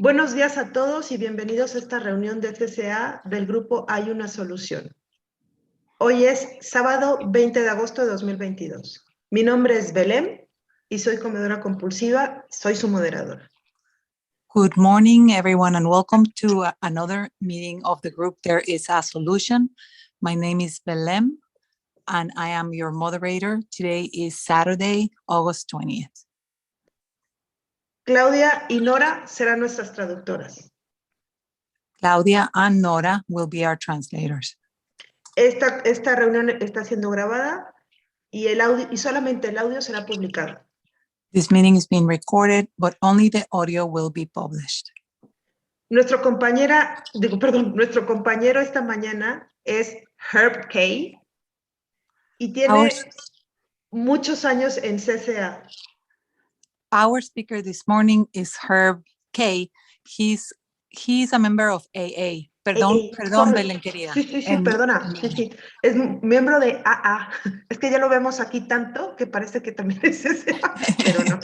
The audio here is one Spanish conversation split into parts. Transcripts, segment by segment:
Buenos días a todos y bienvenidos a esta reunión de CCA del grupo Hay una Solución. Hoy es sábado 20 de agosto de 2022. Mi nombre es Belém y soy comedora compulsiva, soy su moderadora. Good morning, everyone, and welcome to another meeting of the group There is a Solution. My name is Belém, and I am your moderator. Today is Saturday, August 20th. Claudia y Nora serán nuestras traductoras. Claudia and Nora will be our translators. Esta reunión está siendo grabada y solamente el audio será publicado. This meeting is being recorded, but only the audio will be published. Nuestro compañero esta mañana es Herb K. y tiene muchos años en CCA. Our speaker this morning is Herb K. He's a member of AA. Perdón, Belén, querida. Sí, perdona. Sí. Es miembro de AA. Es que ya lo vemos aquí tanto que parece que también es CCA, pero no.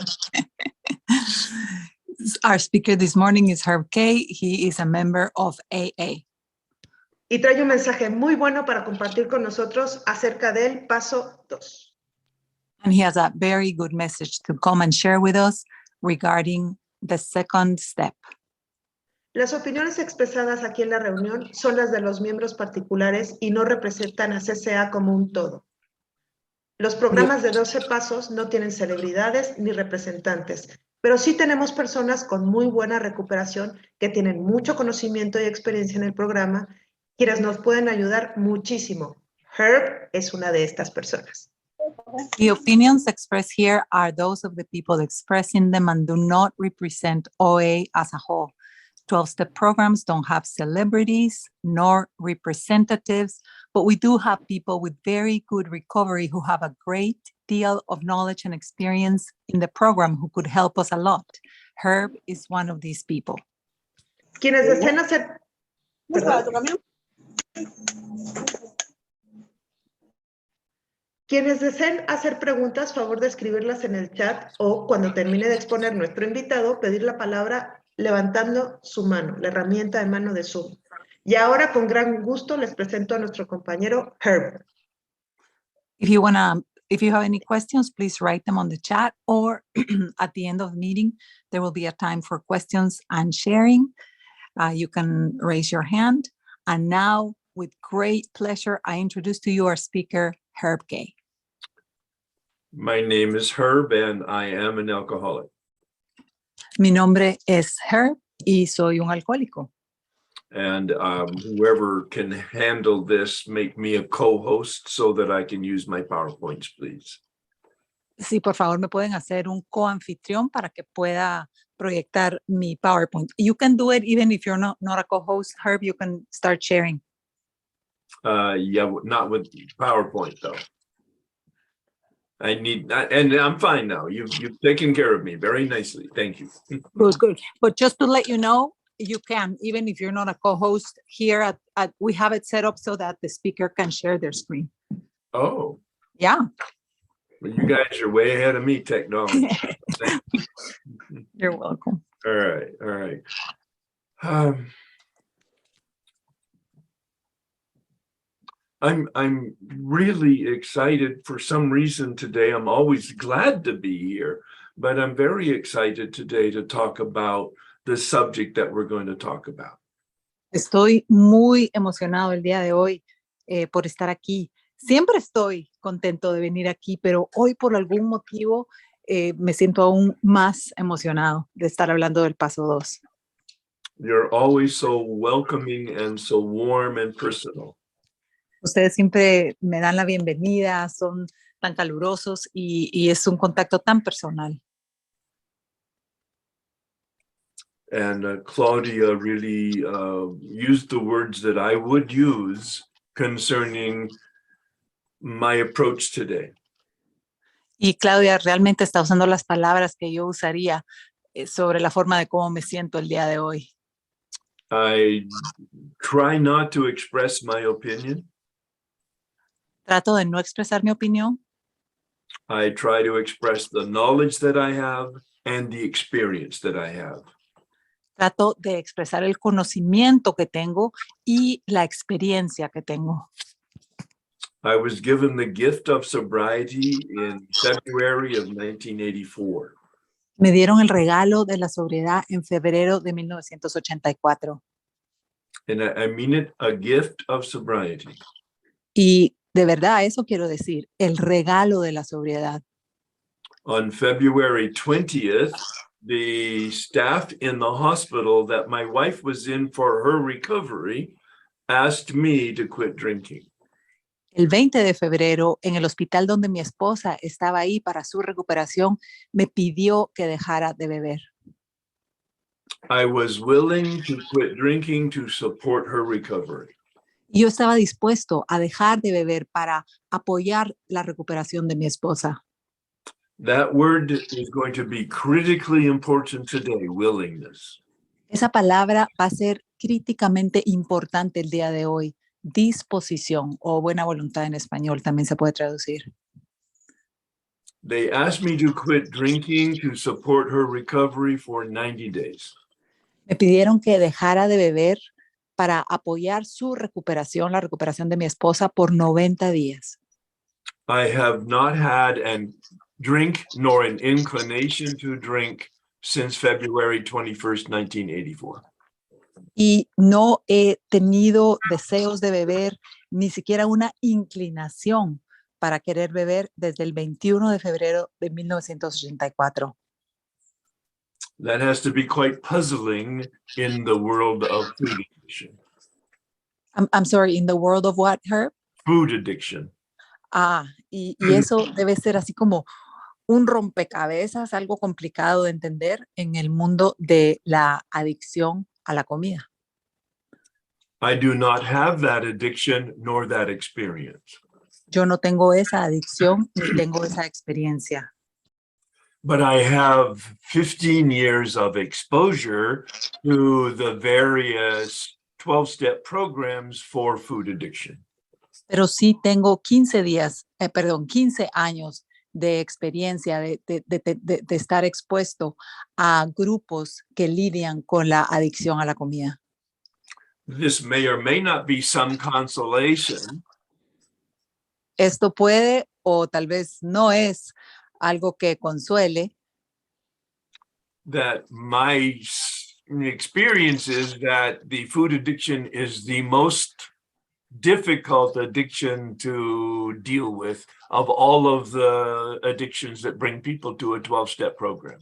Our speaker this morning is Herb K. He is a member of AA. Y trae un mensaje muy bueno para compartir con nosotros acerca del paso 2. And he has a very good message to come and share with us regarding the second step. Las opiniones expresadas aquí en la reunión son las de los miembros particulares y no representan a CCA como un todo. Los programas de 12 pasos no tienen celebridades ni representantes, pero sí tenemos personas con muy buena recuperación que tienen mucho conocimiento y experiencia en el programa, quienes nos pueden ayudar muchísimo. Herb es una de estas personas. The opinions expressed here are those of the people expressing them and do not represent OA as a whole. 12-step programs don't have celebrities nor representatives, but we do have people with very good recovery who have a great deal of knowledge and experience in the program who could help us a lot. Herb is one of these people. Quienes deseen hacer... Quienes deseen hacer preguntas, favor de escribirlas en el chat o cuando termine de exponer nuestro invitado, pedir la palabra levantando su mano, la herramienta de mano de Zoom. Y ahora, con gran gusto, les presento a nuestro compañero Herb. If you have any questions, please write them on the chat, or at the end of the meeting, there will be a time for questions and sharing. You can raise your hand. And now, with great pleasure, I introduce to you our speaker, Herb K. My name is Herb, and I am an alcoholic. Mi nombre es Herb y soy un alcohólico. And whoever can handle this, make me a co-host so that I can use my PowerPoints, please. Sí, por favor, me pueden hacer un co-anfitrión para que pueda proyectar mi PowerPoint. You can do it even if you're not a co-host, Herb, you can start sharing. Yeah, not with PowerPoint, though. And I'm fine now. You've taken care of me very nicely. Thank you. Good. But just to let you know, you can, even if you're not a co-host here we have it set up so that the speaker can share their screen. Oh. Yeah. Well, you guys are way ahead of me, technology. You're welcome. All right. I'm really excited for some reason today. I'm always glad to be here, but I'm very excited today to talk about the subject that we're going to talk about. Estoy muy emocionado el día de hoy por estar aquí. Siempre estoy contento de venir aquí, pero hoy por algún motivo me siento aún más emocionado de estar hablando del paso 2. You're always so welcoming and so warm and personal. Ustedes siempre me dan la bienvenida, son tan calurosos y es un contacto tan personal. And Claudia really used the words that I would use concerning my approach today. Y Claudia realmente está usando las palabras que yo usaría sobre la forma de cómo me siento el día de hoy. I try not to express my opinion. Trato de no expresar mi opinión. I try to express the knowledge that I have and the experience that I have. Trato de expresar el conocimiento que tengo y la experiencia que tengo. I was given the gift of sobriety in February of 1984. Me dieron el regalo de la sobriedad en febrero de 1984. And I mean it, a gift of sobriety. Y de verdad, eso quiero decir, el regalo de la sobriedad. On February 20th, the staff in the hospital that my wife was in for her recovery asked me to quit drinking. El 20 de febrero, en el hospital donde mi esposa estaba ahí para su recuperación, me pidió que dejara de beber. I was willing to quit drinking to support her recovery. Y yo estaba dispuesto a dejar de beber para apoyar la recuperación de mi esposa. That word is going to be critically important today, willingness. Esa palabra va a ser críticamente importante el día de hoy. Disposición o buena voluntad en español también se puede traducir. They asked me to quit drinking to support her recovery for 90 days. Me pidieron que dejara de beber para apoyar su recuperación, la recuperación de mi esposa por 90 días. I have not had a drink nor an inclination to drink since February 21st, 1984. Y no he tenido deseos de beber, ni siquiera una inclinación para querer beber desde el 21 de febrero de 1984. That has to be quite puzzling in the world of food addiction. I'm sorry, in the world of what, Herb? Food addiction. Y eso debe ser así como un rompecabezas, algo complicado de entender en el mundo de la adicción a la comida. I do not have that addiction nor that experience. Yo no tengo esa adicción ni tengo esa experiencia. But I have 15 years of exposure to the various 12-step programs for food addiction. Pero sí tengo 15 años de experiencia de estar expuesto a grupos que lidian con la adicción a la comida. This may or may not be some consolation, Esto puede o tal vez no es algo que consuele, that my experience is that the food addiction is the most difficult addiction to deal with of all of the addictions that bring people to a 12-step program.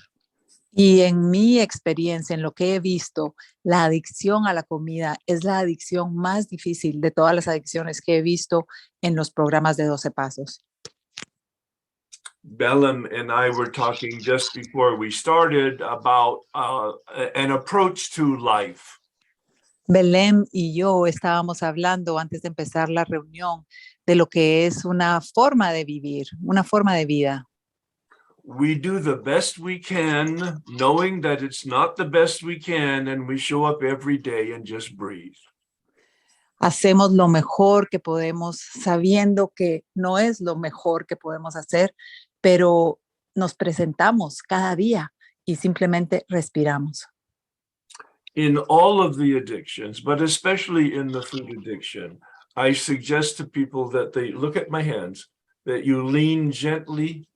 y en mi experiencia, en lo que he visto, la adicción a la comida es la adicción más difícil de todas las adicciones que he visto en los programas de 12 pasos. Bellum and I were talking just before we started about an approach to life. Belém y yo estábamos hablando antes de empezar la reunión de lo que es una forma de vivir, una forma de vida. We do the best we can, knowing that it's not the best we can, and we show up every day and just breathe. Hacemos lo mejor que podemos, sabiendo que no es lo mejor que podemos hacer, pero nos presentamos cada día y simplemente respiramos. In all of the addictions, but especially in the food addiction, I suggest to people that they look at my hands, that you lean gently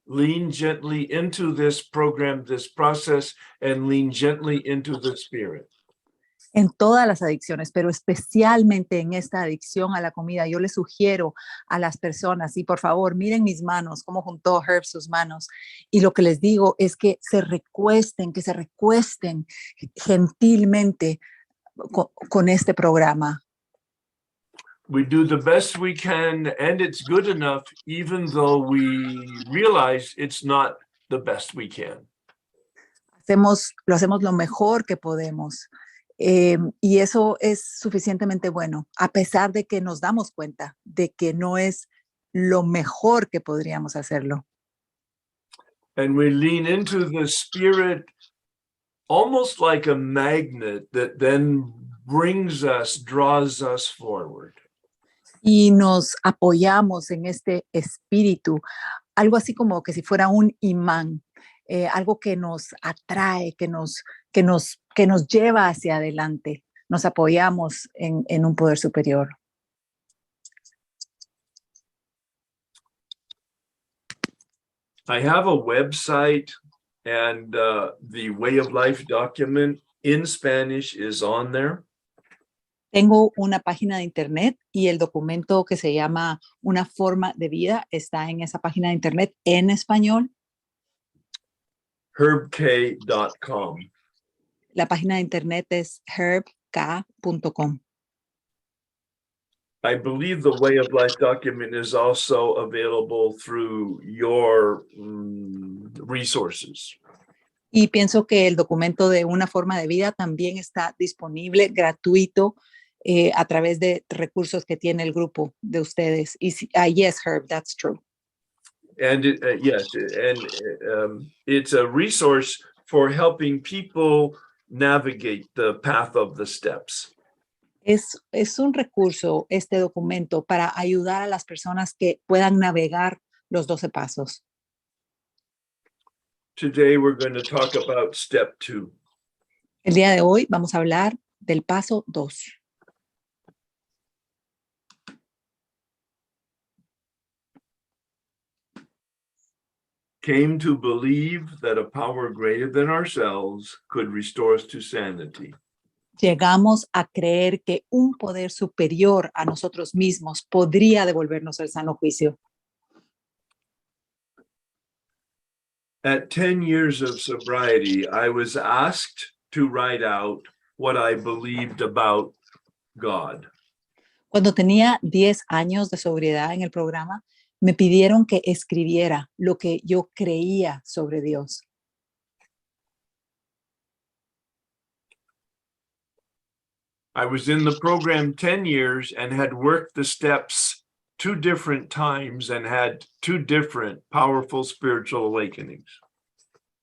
into this program, this process, and lean gently into the spirit. En todas las adicciones, pero especialmente en esta adicción a la comida, yo les sugiero a las personas, y por favor, miren mis manos, cómo juntó Herb sus manos, y lo que les digo es que se recuesten gentilmente con este programa. We do the best we can, and it's good enough, even though we realize it's not the best we can. Lo hacemos lo mejor que podemos. Y eso es suficientemente bueno, a pesar de que nos damos cuenta de que no es lo mejor que podríamos hacerlo. And we lean into the spirit almost like a magnet that then draws us forward. Y nos apoyamos en este espíritu, algo así como que si fuera un imán algo que nos atrae, que nos lleva hacia adelante. Nos apoyamos en un poder superior. I have a website, and the Way of Life document in Spanish is on there. Tengo una página de internet y el documento que se llama Una forma de vida está en esa página de internet en español. herbk.com. La página de internet es herbk.com. I believe the Way of Life document is also available through your resources. Y pienso que el documento de Una forma de vida también está disponible, gratuito, a través de recursos que tiene el grupo de ustedes. Y yes, Herb, that's true. And yes, and it's a resource for helping people navigate the path of the steps. Es un recurso, este documento, para ayudar a las personas que puedan navegar los 12 pasos. Today we're going to talk about step 2. El día de hoy vamos a hablar del paso 2. Came to believe that a power greater than ourselves could restore us to sanity. Llegamos a creer que un poder superior a nosotros mismos podría devolvernos el sano juicio. At 10 years of sobriety, I was asked to write out what I believed about God. Cuando tenía 10 años de sobriedad en el programa, me pidieron que escribiera lo que yo creía sobre Dios. I was in the program 10 years and had worked the steps 2 different times and had 2 different powerful spiritual awakenings.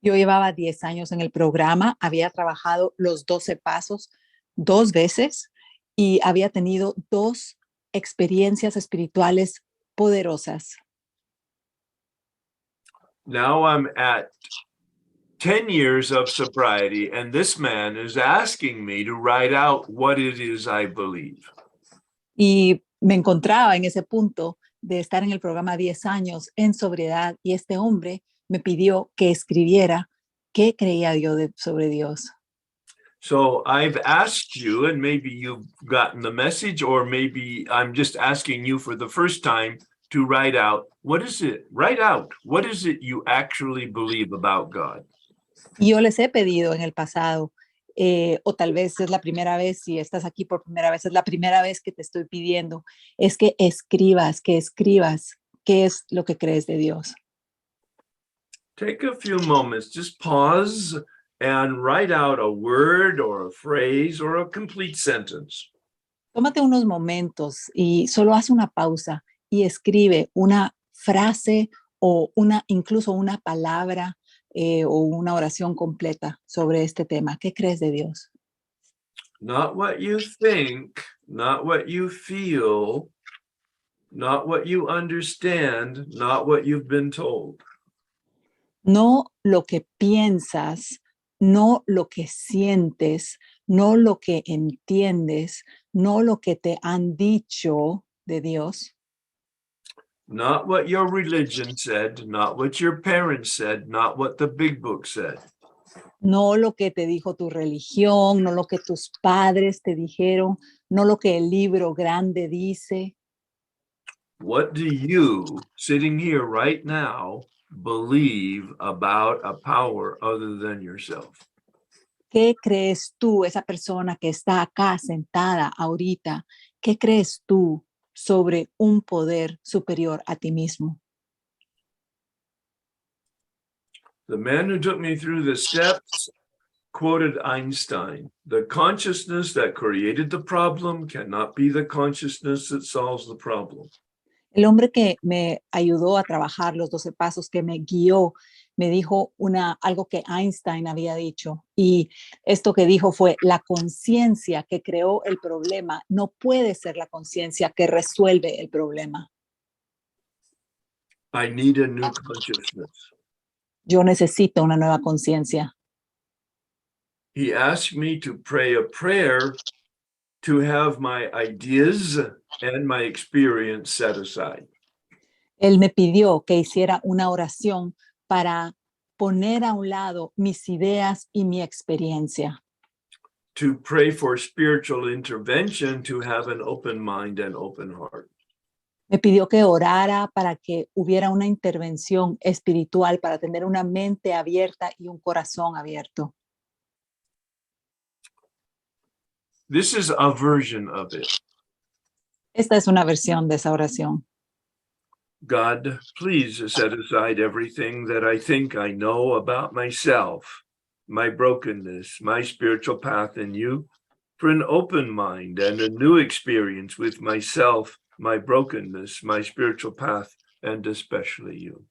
Yo llevaba 10 años en el programa, había trabajado los 12 pasos 2 veces y había tenido 2 experiencias espirituales poderosas. Now I'm at 10 years of sobriety, and this man is asking me to write out what it is I believe. Y me encontraba en ese punto de estar en el programa 10 años en sobriedad y este hombre me pidió que escribiera qué creía yo sobre Dios. So I've asked you, and maybe you've gotten the message, or maybe I'm just asking you for the first time to write out, what is it? Write out, what is it you actually believe about God? Y yo les he pedido en el pasado, o tal vez es la primera vez, si estás aquí por primera vez, es la primera vez que te estoy pidiendo, es que escribas qué es lo que crees de Dios. Take a few moments, just pause and write out a word or a phrase or a complete sentence. Tómate unos momentos y solo haz una pausa y escribe una frase o incluso una palabra o una oración completa sobre este tema. ¿Qué crees de Dios? Not what you think, not what you feel, not what you understand, not what you've been told. No lo que piensas, no lo que sientes, no lo que entiendes, no lo que te han dicho de Dios. Not what your religion said, not what your parents said, not what the big book said. No lo que te dijo tu religión, no lo que tus padres te dijeron, no lo que el libro grande dice. What do you, sitting here right now, believe about a power other than yourself? ¿Qué crees tú, esa persona que está acá sentada ahorita? ¿Qué crees tú sobre un poder superior a ti mismo? The man who took me through the steps quoted Einstein. The consciousness that created the problem cannot be the consciousness that solves the problem. El hombre que me ayudó a trabajar los 12 pasos, que me guió, me dijo algo que Einstein había dicho. Y esto que dijo fue, la conciencia que creó el problema no puede ser la conciencia que resuelve el problema. I need a new consciousness. Yo necesito una nueva conciencia. He asked me to pray a prayer to have my ideas and my experience set aside. Él me pidió que hiciera una oración para poner a un lado mis ideas y mi experiencia. To pray for spiritual intervention, to have an open mind and open heart. Me pidió que orara para que hubiera una intervención espiritual, para tener una mente abierta y un corazón abierto. This is a version of it. Esta es una versión de esa oración. God, please set aside everything that I think I know about myself, my brokenness, my spiritual path in you, for an open mind and a new experience with myself, my brokenness, my spiritual path, and especially you.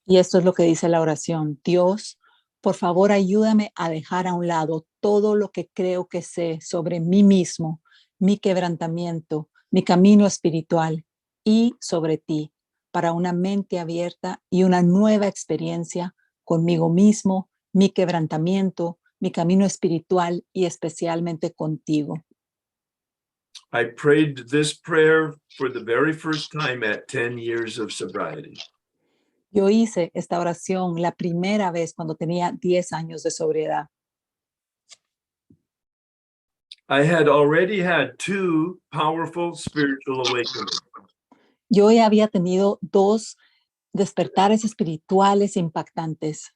Y esto es lo que dice la oración. Dios, por favor, ayúdame a dejar a un lado todo lo que creo que sé sobre mí mismo, mi quebrantamiento, mi camino espiritual y sobre ti, para una mente abierta y una nueva experiencia conmigo mismo, mi quebrantamiento, mi camino espiritual y especialmente contigo. I prayed this prayer for the very first time at 10 years of sobriety. Yo hice esta oración la primera vez cuando tenía 10 años de sobriedad. I had already had two powerful spiritual awakenings. Yo ya había tenido 2 despertares espirituales impactantes.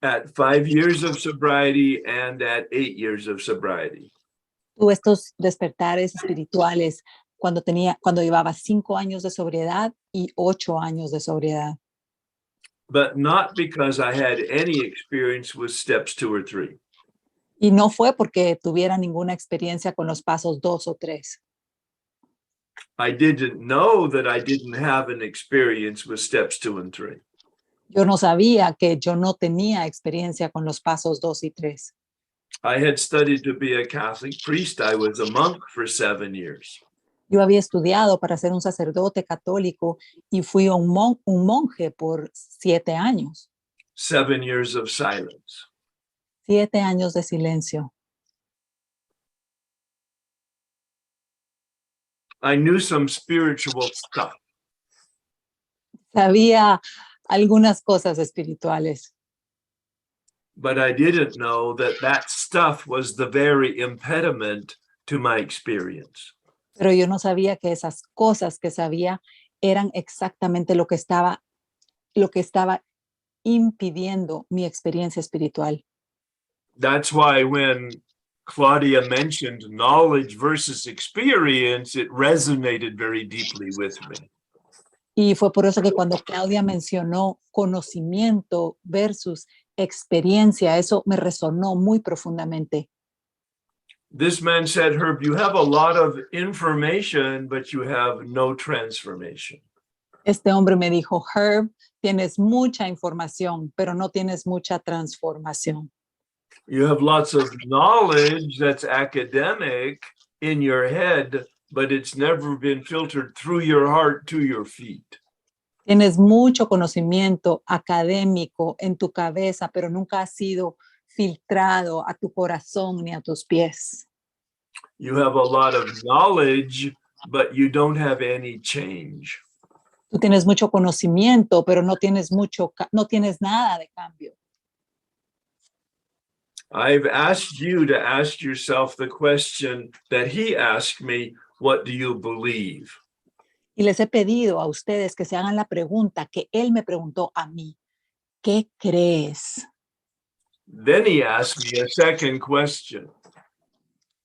At 5 years of sobriety and at 8 years of sobriety. Tuve estos despertares espirituales cuando llevaba 5 años de sobriedad y 8 años de sobriedad. But not because I had any experience with steps 2 or 3. Y no fue porque tuviera ninguna experiencia con los pasos 2 o 3. I didn't know that I didn't have an experience with steps 2 and 3. Yo no sabía que yo no tenía experiencia con los pasos 2 y 3. I had studied to be a Catholic priest. I was a monk for 7 years. Yo había estudiado para ser un sacerdote católico y fui un monje por 7 años. 7 years of silence. 7 años de silencio. I knew some spiritual stuff. Sabía algunas cosas espirituales, But I didn't know that that stuff was the very impediment to my experience. pero yo no sabía que esas cosas que sabía eran exactamente lo que estaba impidiendo mi experiencia espiritual. That's why when Claudia mentioned knowledge versus experience, it resonated very deeply with me. Y fue por eso que cuando Claudia mencionó conocimiento versus experiencia, eso me resonó muy profundamente. This man said, Herb, you have a lot of information, but you have no transformation. Este hombre me dijo, Herb, tienes mucha información, pero no tienes mucha transformación. You have lots of knowledge that's academic in your head, but it's never been filtered through your heart to your feet. Tienes mucho conocimiento académico en tu cabeza, pero nunca ha sido filtrado a tu corazón ni a tus pies. You have a lot of knowledge, but you don't have any change. Tú tienes mucho conocimiento, pero no tienes nada de cambio. I've asked you to ask yourself the question that he asked me, what do you believe? Y les he pedido a ustedes que se hagan la pregunta que él me preguntó a mí. ¿Qué crees? Then he asked me a second question.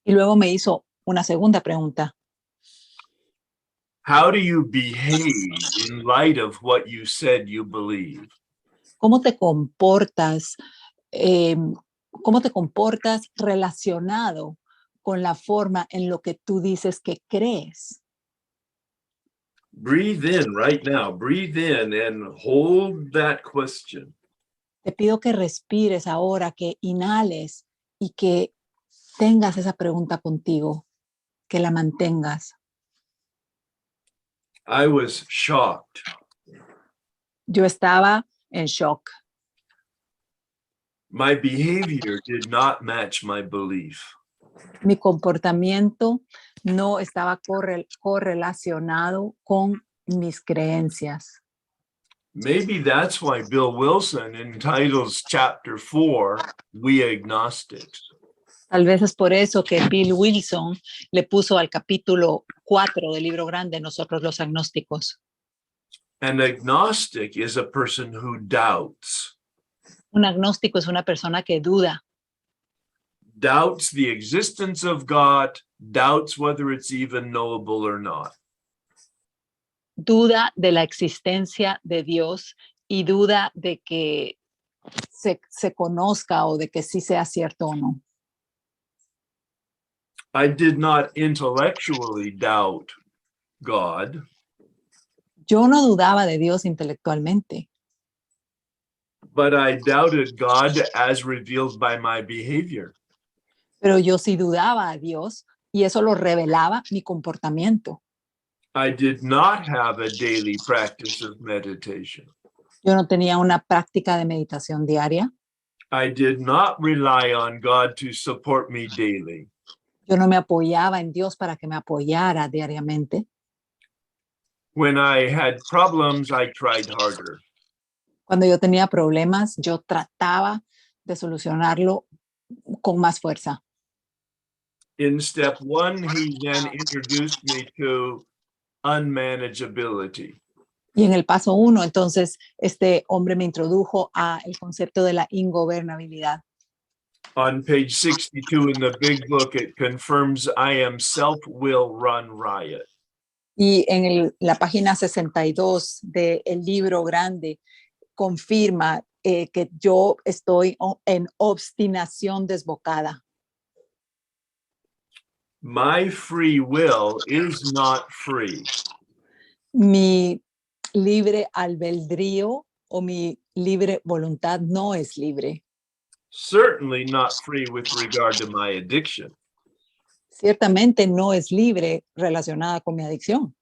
Y luego me hizo una segunda pregunta. How do you behave in light of what you said you believe? ¿Cómo te comportas? ¿Cómo te comportas relacionado con la forma en lo que tú dices que crees? Breathe in right now. Breathe in and hold that question. Te pido que respires ahora, que inhales y que tengas esa pregunta contigo, que la mantengas. I was shocked. Yo estaba en shock. My behavior did not match my belief. Mi comportamiento no estaba correlacionado con mis creencias. Maybe that's why Bill Wilson entitles chapter 4, We Agnostics. Tal vez es por eso que Bill Wilson le puso al capítulo 4 del libro grande Nosotros los Agnósticos. An agnostic is a person who doubts. Un agnóstico es una persona que duda. Doubts the existence of God, doubts whether it's even knowable or not. Duda de la existencia de Dios y duda de que se conozca o de que sí sea cierto o no. I did not intellectually doubt God, Yo no dudaba de Dios intelectualmente, but I doubted God as revealed by my behavior. pero yo sí dudaba a Dios y eso lo revelaba mi comportamiento. I did not have a daily practice of meditation. Yo no tenía una práctica de meditación diaria. I did not rely on God to support me daily. Yo no me apoyaba en Dios para que me apoyara diariamente. When I had problems, I tried harder. Cuando yo tenía problemas, yo trataba de solucionarlo con más fuerza. In step 1, he then introduced me to unmanageability. Y en el paso 1, entonces, este hombre me introdujo a el concepto de la ingobernabilidad. On page 62 in the big book, it confirms I am self-will run riot. Y en la página 62 del libro grande confirma que yo estoy en obstinación desbocada. My free will is not free. Mi libre albedrío o mi libre voluntad no es libre. Certainly not free with regard to my addiction. Ciertamente no es libre relacionada con mi adicción.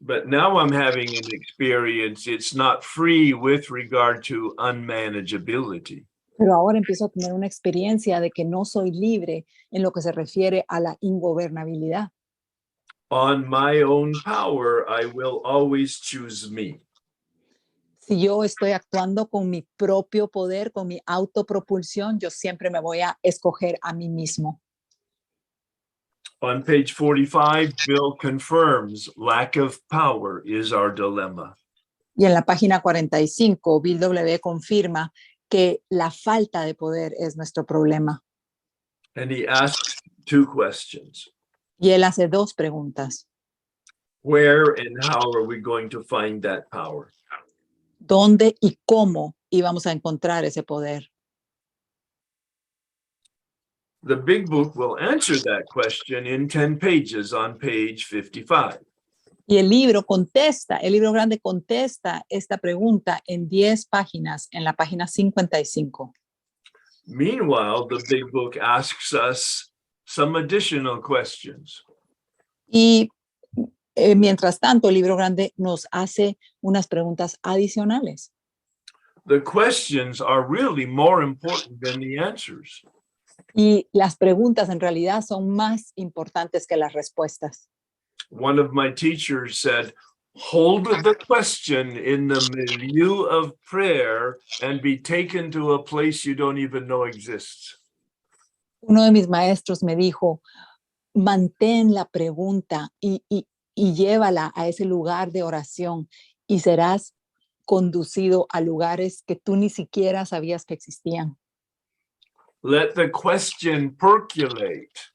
But now I'm having an experience, it's not free with regard to unmanageability. Pero ahora empiezo a tener una experiencia de que no soy libre en lo que se refiere a la ingobernabilidad. On my own power, I will always choose me. Si yo estoy actuando con mi propio poder, con mi autopropulsión, yo siempre me voy a escoger a mí mismo. On page 45, Bill confirms lack of power is our dilemma. Y en la página 45, Bill W. confirma que la falta de poder es nuestro problema. And he asks 2 questions. Y él hace 2 preguntas. Where and how are we going to find that power? ¿Dónde y cómo íbamos a encontrar ese poder? The big book will answer that question in 10 pages on page 55. Y el libro grande contesta esta pregunta en 10 páginas, en la página 55. Meanwhile, the big book asks us some additional questions. Y mientras tanto, el libro grande nos hace unas preguntas adicionales. The questions are really more important than the answers. Y las preguntas en realidad son más importantes que las respuestas. One of my teachers said, hold the question in the milieu of prayer and be taken to a place you don't even know exists. Uno de mis maestros me dijo, mantén la pregunta y llévala a ese lugar de oración y serás conducido a lugares que tú ni siquiera sabías que existían. Let the question percolate,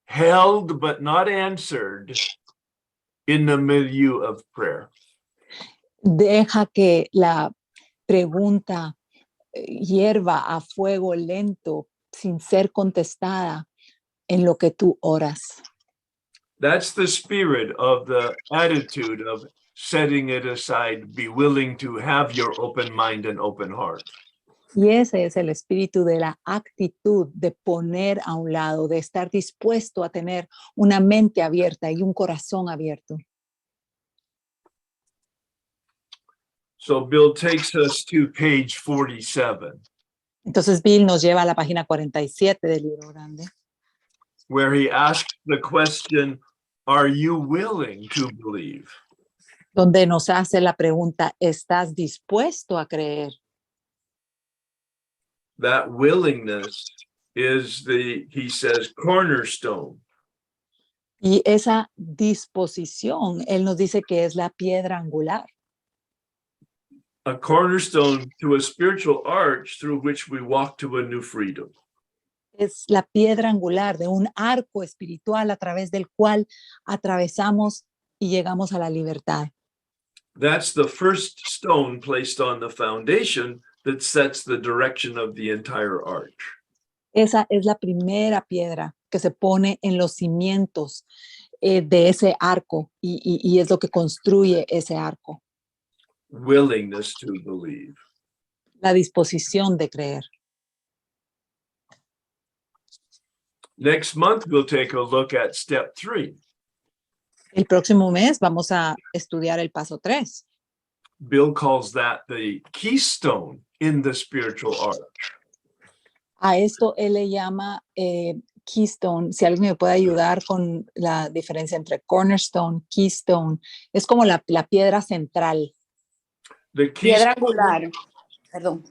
held but not answered, in the milieu of prayer. Deja que la pregunta hierva a fuego lento sin ser contestada en lo que tú oras. That's the spirit of the attitude of setting it aside. Be willing to have your open mind and open heart. Y ese es el espíritu de la actitud de poner a un lado, de estar dispuesto a tener una mente abierta y un corazón abierto. So Bill takes us to page 47, Entonces Bill nos lleva a la página 47 del libro grande, where he asks the question, are you willing to believe? donde nos hace la pregunta, ¿estás dispuesto a creer? That willingness is he says, cornerstone. Y esa disposición, él nos dice que es la piedra angular. A cornerstone to a spiritual arch through which we walk to a new freedom. Es la piedra angular de un arco espiritual a través del cual atravesamos y llegamos a la libertad. That's the first stone placed on the foundation that sets the direction of the entire arch. Esa es la primera piedra que se pone en los cimientos de ese arco y es lo que construye ese arco. Willingness to believe. La disposición de creer. Next month, we'll take a look at step 3. El próximo mes vamos a estudiar el paso 3. Bill calls that the keystone in the spiritual arch. A esto él le llama keystone. Si alguien me puede ayudar con la diferencia entre cornerstone, keystone, es como la piedra central. The Piedra keystone, angular. Perdón.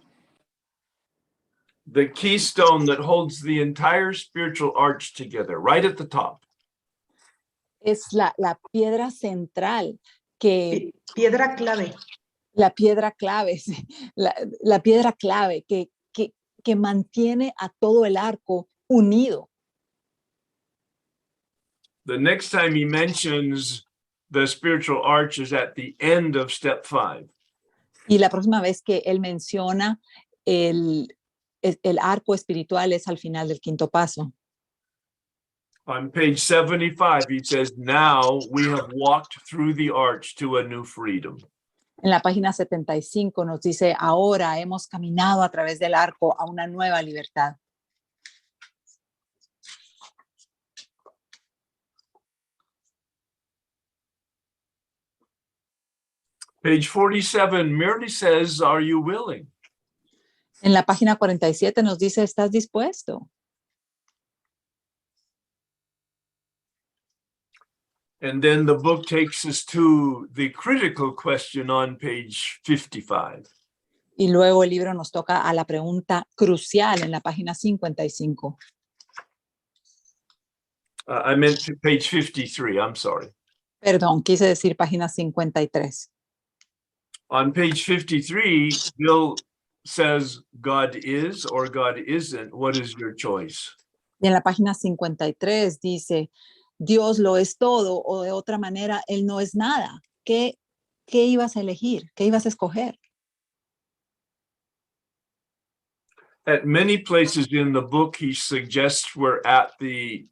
the keystone that holds the entire spiritual arch together, right at the top. Es la piedra central que... Piedra clave. La piedra clave, sí, la piedra clave que mantiene a todo el arco unido. The next time he mentions the spiritual arch is at the end of step 5. Y la próxima vez que él menciona el arco espiritual es al final del quinto paso. On page 75, he says, now we have walked through the arch to a new freedom. En la página 75 nos dice, ahora hemos caminado a través del arco a una nueva libertad. Page 47 merely says, are you willing? En la página 47 nos dice, ¿estás dispuesto? And then the book takes us to the critical question on page 55. Y luego el libro nos toca a la pregunta crucial en la página 55. I meant to page 53, I'm sorry. Perdón, quise decir página 53. On page 53, Bill says, God is or God isn't. What is your choice? Y en la página 53 dice, Dios lo es todo o de otra manera, Él no es nada. ¿Qué ibas a elegir? ¿Qué ibas a escoger? At many places in the book, he suggests we're at the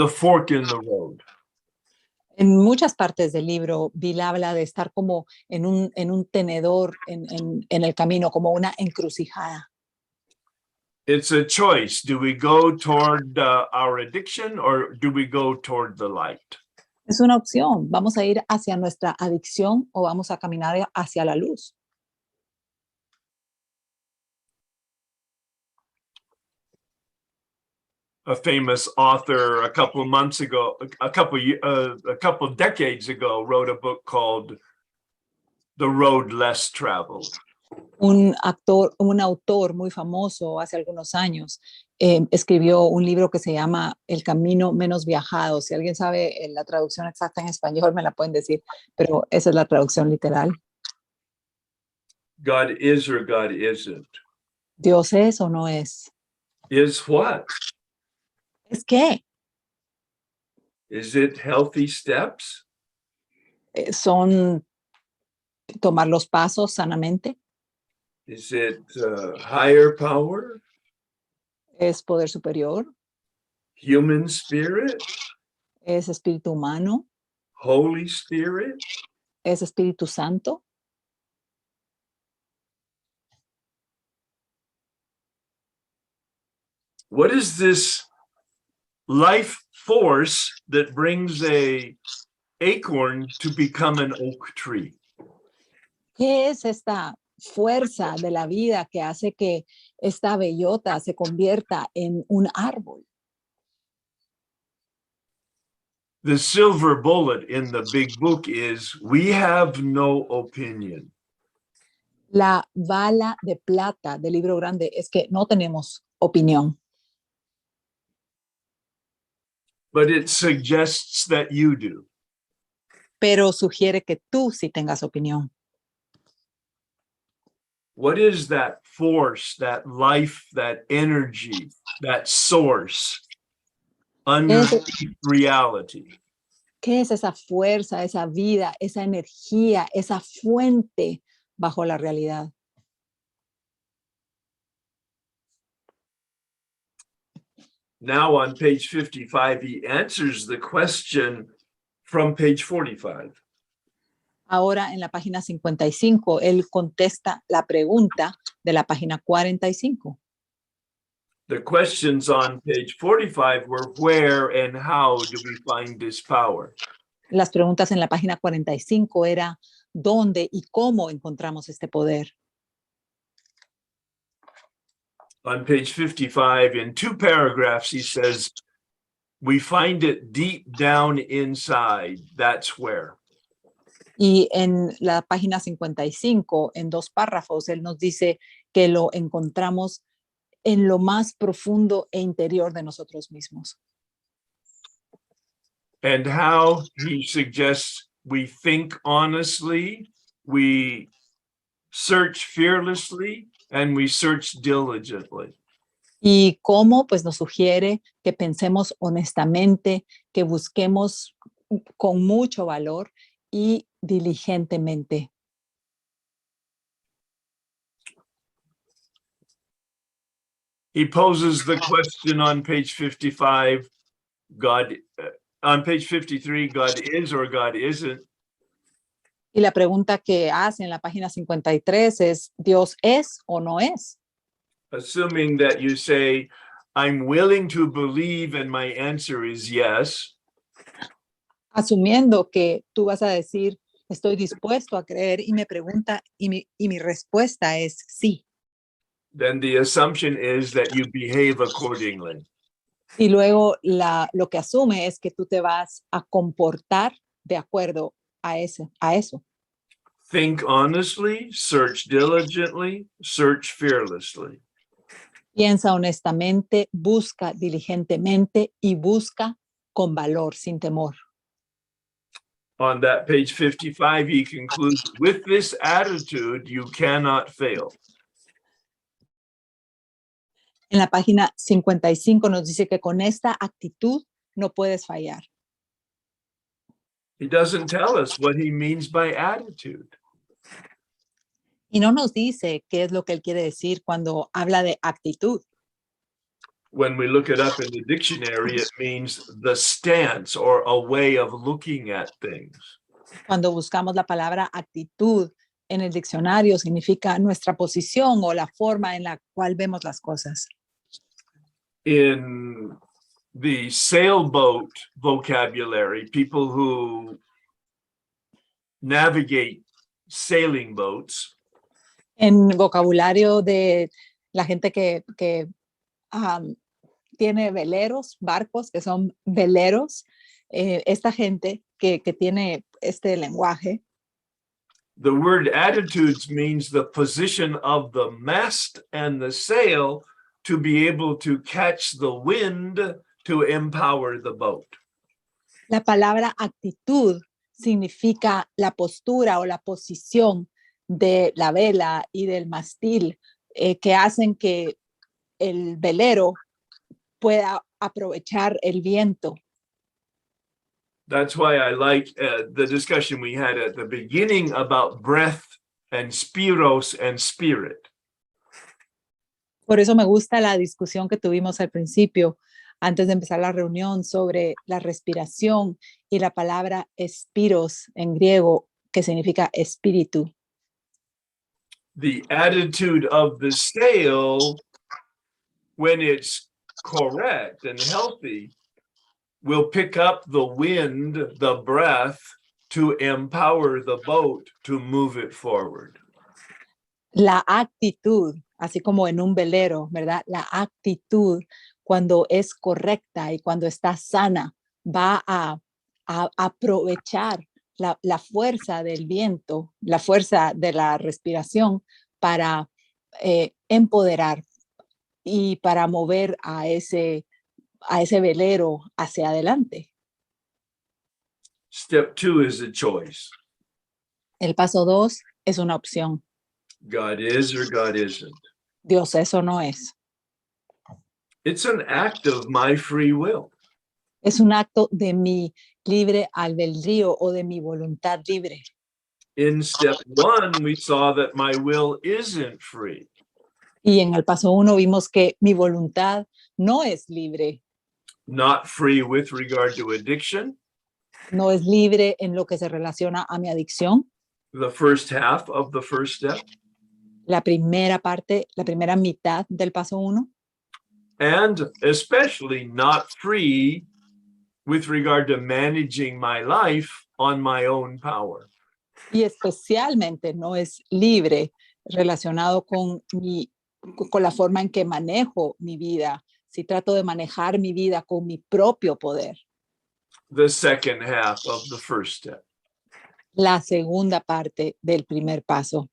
fork in the road. En muchas partes del libro, Bill habla de estar como en un tenedor en el camino, como una encrucijada. It's a choice. Do we go toward our addiction or do we go toward the light? Es una opción. ¿Vamos a ir hacia nuestra adicción o vamos a caminar hacia la luz? A famous author a couple decades ago wrote a book called The Road Less Traveled. Un autor muy famoso hace algunos años escribió un libro que se llama El camino menos viajado. Si alguien sabe la traducción exacta en español me la pueden decir, pero esa es la traducción literal. God is or God isn't. Dios es o no es. Is what? ¿Es qué? Is it healthy steps? ¿Son tomar los pasos sanamente? Is it higher power? ¿Es poder superior? Human spirit? ¿Es espíritu humano? Holy Spirit? ¿Es Espíritu Santo? What is this life force that brings a acorn to become an oak tree? ¿Qué es esta fuerza de la vida que hace que esta bellota se convierta en un árbol? The silver bullet in the big book is we have no opinion. La bala de plata del libro grande es que no tenemos opinión, But it suggests that you do. pero sugiere que tú sí tengas opinión. What is that force, that life, that energy, that source underneath reality? ¿Qué es esa fuerza, esa vida, esa energía, esa fuente bajo la realidad? Now on page 55, he answers the question from page 45. Ahora en la página 55, él contesta la pregunta de la página 45. The questions on page 45 were where and how do we find this power? Las preguntas en la página 45 era ¿dónde y cómo encontramos este poder? On page 55, in 2 paragraphs, he says, we find it deep down inside. That's where. Y en la página 55, en 2 párrafos, él nos dice que lo encontramos en lo más profundo e interior de nosotros mismos. And how he suggests we think honestly, we search fearlessly, and we search diligently. Y cómo pues nos sugiere que pensemos honestamente, que busquemos con mucho valor y diligentemente. He poses the question on page 55, on page 53, God is or God isn't. Y la pregunta que hace en la página 53 es, ¿Dios es o no es? Assuming that you say, I'm willing to believe and my answer is yes. Asumiendo que tú vas a decir, estoy dispuesto a creer y me pregunta y mi respuesta es sí. Then the assumption is that you behave accordingly. Y luego lo que asume es que tú te vas a comportar de acuerdo a eso. Think honestly, search diligently, search fearlessly. Piensa honestamente, busca diligentemente y busca con valor, sin temor. On that page 55, he concludes, with this attitude, you cannot fail. En la página 55 nos dice que con esta actitud no puedes fallar. He doesn't tell us what he means by attitude. Y no nos dice qué es lo que él quiere decir cuando habla de actitud. When we look it up in the dictionary, it means the stance or a way of looking at things. Cuando buscamos la palabra actitud en el diccionario, significa nuestra posición o la forma en la cual vemos las cosas. In the sailboat vocabulary, people who navigate sailing boats, En vocabulario de la gente que tiene veleros, barcos que son veleros, esta gente que tiene este lenguaje, the word attitudes means the position of the mast and the sail to be able to catch the wind to empower the boat. la palabra actitud significa la postura o la posición de la vela y del mastil que hacen que el velero pueda aprovechar el viento. That's why I like the discussion we had at the beginning about breath and spiros and spirit. Por eso me gusta la discusión que tuvimos al principio, antes de empezar la reunión, sobre la respiración y la palabra espiros en griego, que significa espíritu. The attitude of the sail, when it's correct and healthy, will pick up the wind, the breath, to empower the boat to move it forward. La actitud, así como en un velero, ¿verdad? La actitud, cuando es correcta y cuando está sana, va a aprovechar la fuerza del viento, la fuerza de la respiración para empoderar y para mover a ese velero hacia adelante. Step 2 is a choice. El paso 2 es una opción. God is or God isn't. Dios es o no es. It's an act of my free will. Es un acto de mi libre albedrío o de mi voluntad libre. In step 1, we saw that my will isn't free. Y en el paso 1 vimos que mi voluntad no es libre. Not free with regard to addiction. No es libre en lo que se relaciona a mi adicción. The first half of the first step. La primera parte, la primera mitad del paso 1. And especially not free with regard to managing my life on my own power. Y especialmente no es libre relacionado con la forma en que manejo mi vida. Si trato de manejar mi vida con mi propio poder. The second half of the first step. La segunda parte del primer paso.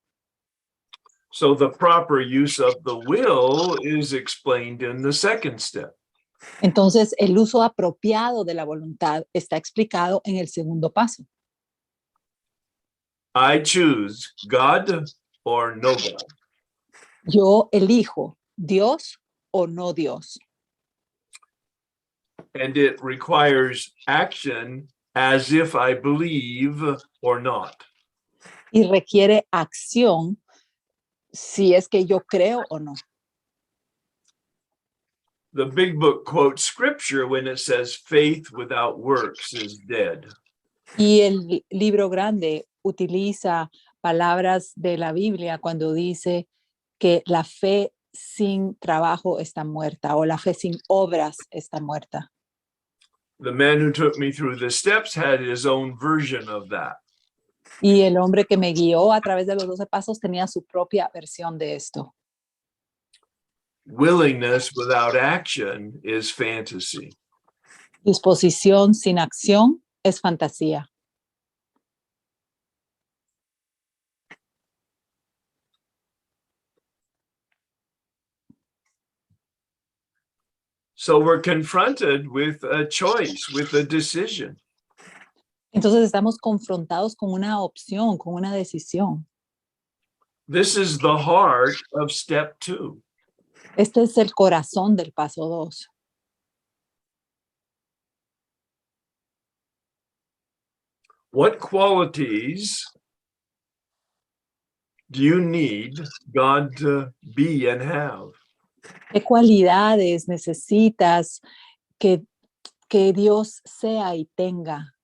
So the proper use of the will is explained in the second step. Entonces, el uso apropiado de la voluntad está explicado en el segundo paso. I choose God or no God. Yo elijo Dios o no Dios. And it requires action as if I believe or not. Y requiere acción si es que yo creo o no. The big book quotes scripture when it says faith without works is dead. Y el libro grande utiliza palabras de la Biblia cuando dice que la fe sin trabajo está muerta o la fe sin obras está muerta. The man who took me through the steps had his own version of that. Y el hombre que me guió a través de los 12 pasos tenía su propia versión de esto. Willingness without action is fantasy. Disposición sin acción es fantasía. So we're confronted with a choice, with a decision. Entonces estamos confrontados con una opción, con una decisión. This is the heart of step 2. Este es el corazón del paso 2. What qualities do you need God to be and have? ¿Qué cualidades necesitas que Dios sea y tenga?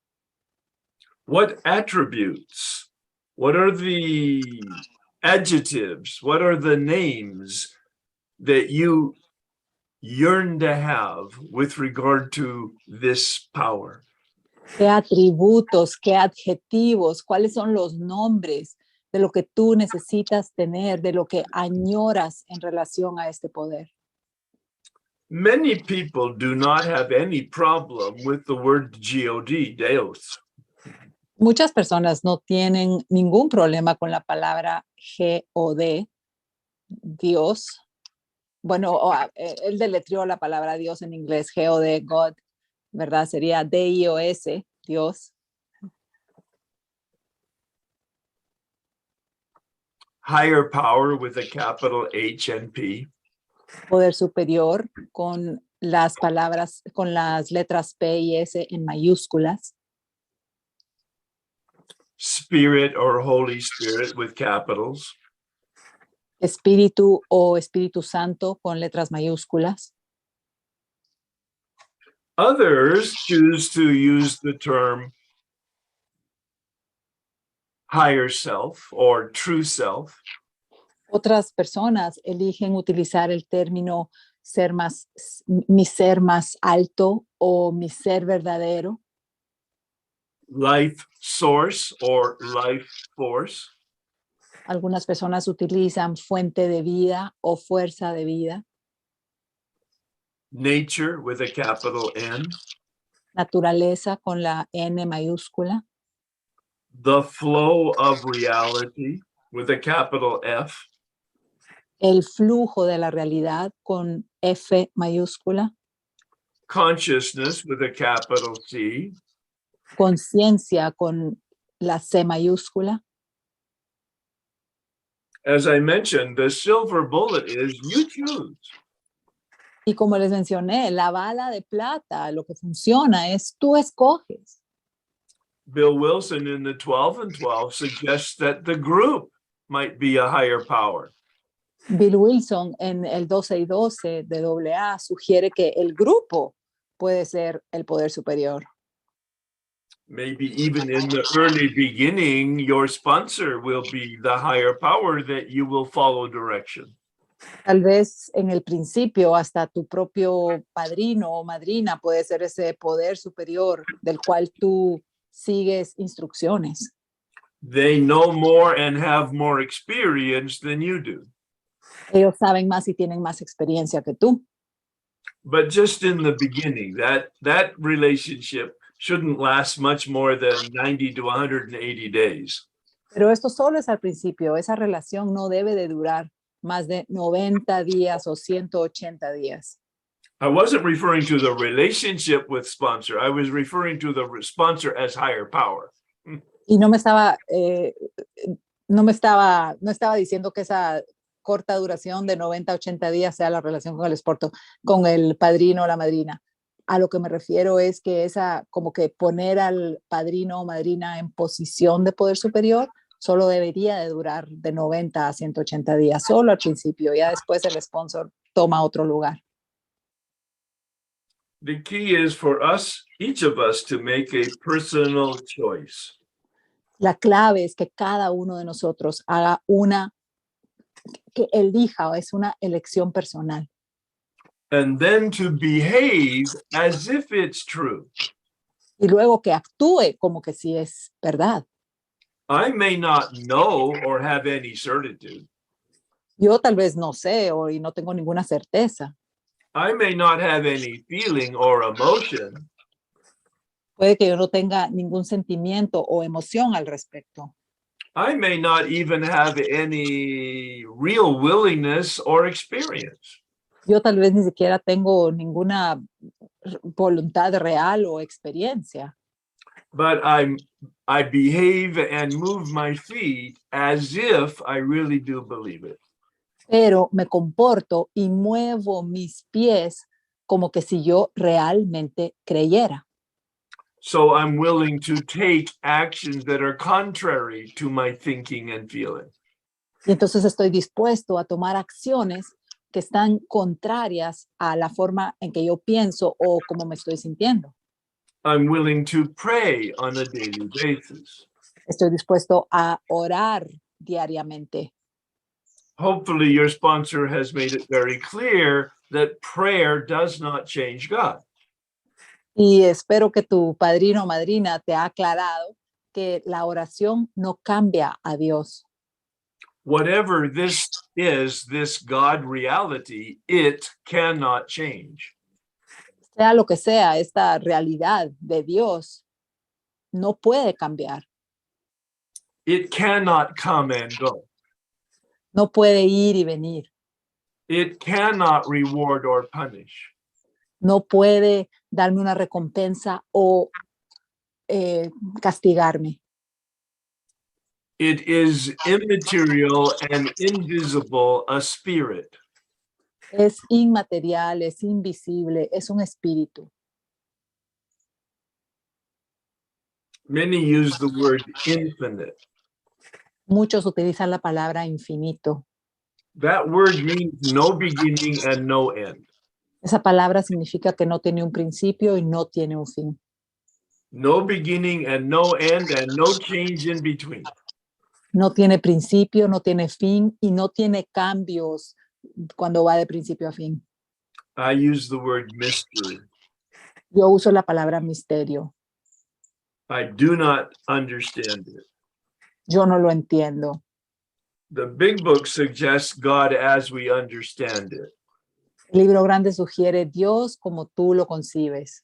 What attributes? What are the adjectives? What are the names that you yearn to have with regard to this power? ¿Qué atributos, qué adjetivos, cuáles son los nombres de lo que tú necesitas tener, de lo que añoras en relación a este poder? Many people do not have any problem with the word God, Deus. Muchas personas no tienen ningún problema con la palabra G-O-D, Dios. Bueno, él deletreó la palabra Dios en inglés, G-O-D, God, ¿verdad? Sería D-I-O-S, Dios. Higher power with a capital H and P. Poder superior con las palabras, con las letras P y S en mayúsculas. Spirit or Holy Spirit with capitals. Espíritu o Espíritu Santo con letras mayúsculas. Others choose to use the term higher self or true self. Otras personas eligen utilizar el término mi ser más alto o mi ser verdadero. Life source or life force. Algunas personas utilizan fuente de vida o fuerza de vida. Nature with a capital N. Naturaleza con la N mayúscula. The flow of reality with a capital F. El flujo de la realidad con F mayúscula. Consciousness with a capital C. Conciencia con la C mayúscula. As I mentioned, the silver bullet is you choose. Y como les mencioné, la bala de plata, lo que funciona es tú escoges. Bill Wilson in the 12 and 12 suggests that the group might be a higher power. Bill Wilson en el 12 y 12 de AA sugiere que el grupo puede ser el poder superior. Maybe even in the early beginning, your sponsor will be the higher power that you will follow direction. Tal vez en el principio hasta tu propio padrino o madrina puede ser ese poder superior del cual tú sigues instrucciones. They know more and have more experience than you do. Ellos saben más y tienen más experiencia que tú. But just in the beginning, that relationship shouldn't last much more than 90 to 180 days. Pero esto solo es al principio. Esa relación no debe de durar más de 90 días o 180 días. I wasn't referring to the relationship with sponsor. I was referring to the sponsor as higher power. Y no estaba diciendo que esa corta duración de 90 a 80 días sea la relación con el padrino o la madrina. A lo que me refiero es que esa, como que poner al padrino o madrina en posición de poder superior, solo debería de durar de 90 a 180 días, solo al principio. Ya después el sponsor toma otro lugar. The key is for us, each of us, to make a personal choice. La clave es que cada uno de nosotros haga que elija, es una elección personal. And then to behave as if it's true. Y luego que actúe como que sí es verdad. I may not know or have any certitude. Yo tal vez no sé y no tengo ninguna certeza. I may not have any feeling or emotion. Puede que yo no tenga ningún sentimiento o emoción al respecto. I may not even have any real willingness or experience. Yo tal vez ni siquiera tengo ninguna voluntad real o experiencia. But I behave and move my feet as if I really do believe it. Pero me comporto y muevo mis pies como que si yo realmente creyera. So I'm willing to take actions that are contrary to my thinking and feeling. Y entonces estoy dispuesto a tomar acciones que están contrarias a la forma en que yo pienso o como me estoy sintiendo. I'm willing to pray on a daily basis. Estoy dispuesto a orar diariamente. Hopefully your sponsor has made it very clear that prayer does not change God. Y espero que tu padrino o madrina te ha aclarado que la oración no cambia a Dios. Whatever this is, this God reality, it cannot change. Sea lo que sea, esta realidad de Dios no puede cambiar. It cannot come and go. No puede ir y venir. It cannot reward or punish. No puede darme una recompensa o castigarme. It is immaterial and invisible, a spirit. Es inmaterial, es invisible, es un espíritu. Many use the word infinite. Muchos utilizan la palabra infinito. That word means no beginning and no end. Esa palabra significa que no tiene un principio y no tiene un fin. No beginning and no end and no change in between. No tiene principio, no tiene fin y no tiene cambios cuando va de principio a fin. I use the word mystery. Yo uso la palabra misterio. I do not understand it. Yo no lo entiendo. The big book suggests God as we understand it. El libro grande sugiere Dios como tú lo concibes.